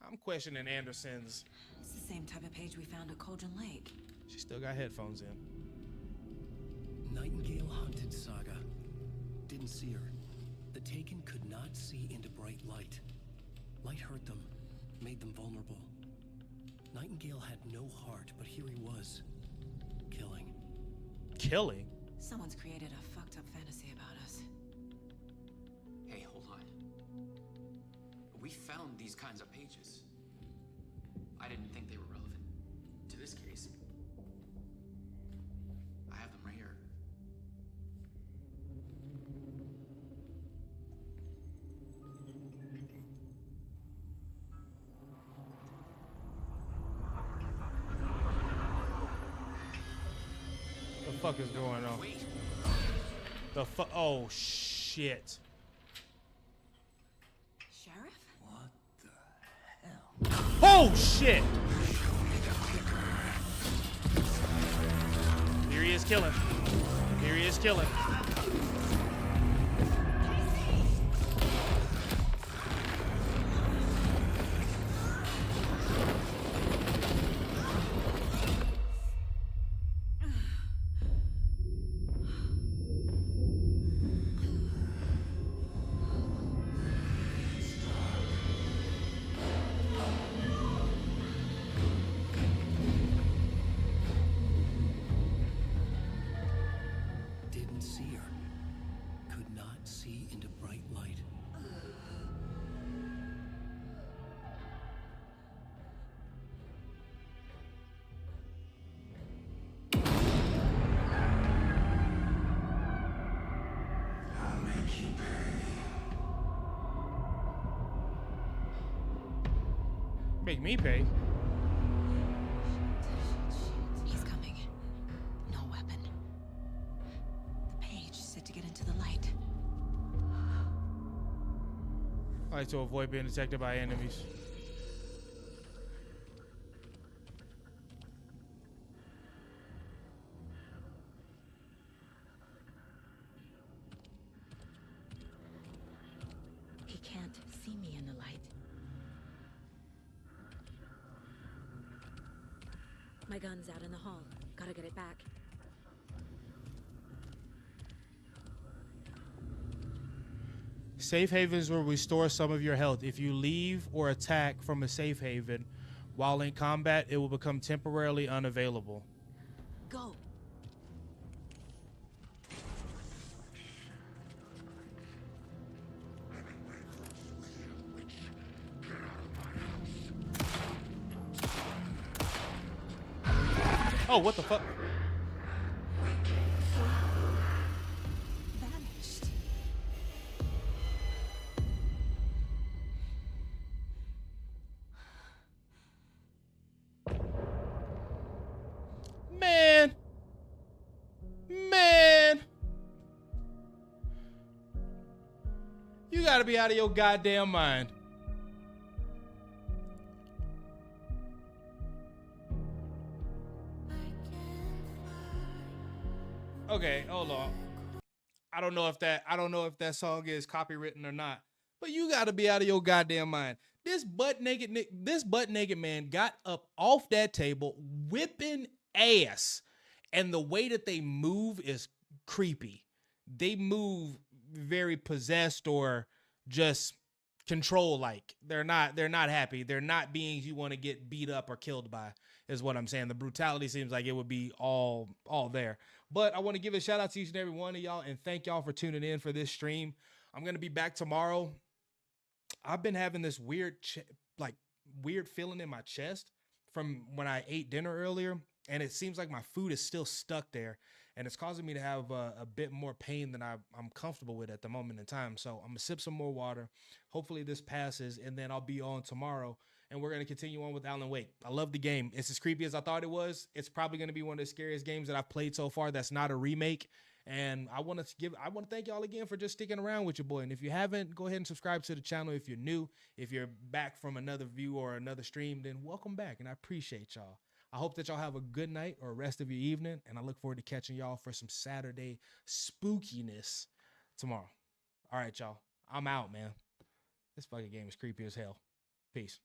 I'm questioning Anderson's. It's the same type of page we found at Cauldron Lake. She still got headphones in. Nightingale hunted Saga. Didn't see her. The Taken could not see into bright light. Light hurt them, made them vulnerable. Nightingale had no heart, but here he was. Killing. Killing? Someone's created a fucked up fantasy about us. Hey, hold on. We found these kinds of pages. I didn't think they were relevant to this case. I have them right here. fuck is going on? The fuck? Oh shit! Sheriff? Oh shit! Here he is killing. Here he is killing. Didn't see her. Could not see into bright light. I'll make you pay. Make me pay. He's coming. No weapon. The page said to get into the light. I like to avoid being detected by enemies. He can't see me in the light. My gun's out in the hall. Gotta get it back. Safe havens will restore some of your health. If you leave or attack from a safe haven while in combat, it will become temporarily unavailable. Go. Oh, what the fuck? Vanished. Man. Man. You gotta be out of your goddamn mind. Okay, hold on. I don't know if that song is copywritten or not, but you got to be out of your goddamn mind. This butt naked man got up off that table, whipping ass, and the way that they move is creepy. They move very possessed or just control like. They're not happy. They're not beings you want to get beat up or killed by, is what I'm saying. The brutality seems like it would be all there. But I want to give a shout out to each and every one of y'all and thank y'all for tuning in for this stream. I'm going to be back tomorrow. I've been having this weird feeling in my chest from when I ate dinner earlier, and it seems like my food is still stuck there, and it's causing me to have a bit more pain than I'm comfortable with at the moment in time. So I'm going to sip some more water. Hopefully this passes, and then I'll be on tomorrow. And we're going to continue on with Alan Wake. I love the game. It's as creepy as I thought it was. It's probably going to be one of the scariest games that I've played so far that's not a remake. And I want to thank y'all again for just sticking around with your boy. And if you haven't, go ahead and subscribe to the channel if you're new. If you're back from another view or another stream, then welcome back. And I appreciate y'all. I hope that y'all have a good night or rest of your evening. And I look forward to catching y'all for some Saturday spookiness tomorrow. All right, y'all. I'm out, man. This fucking game is creepy as hell. Peace.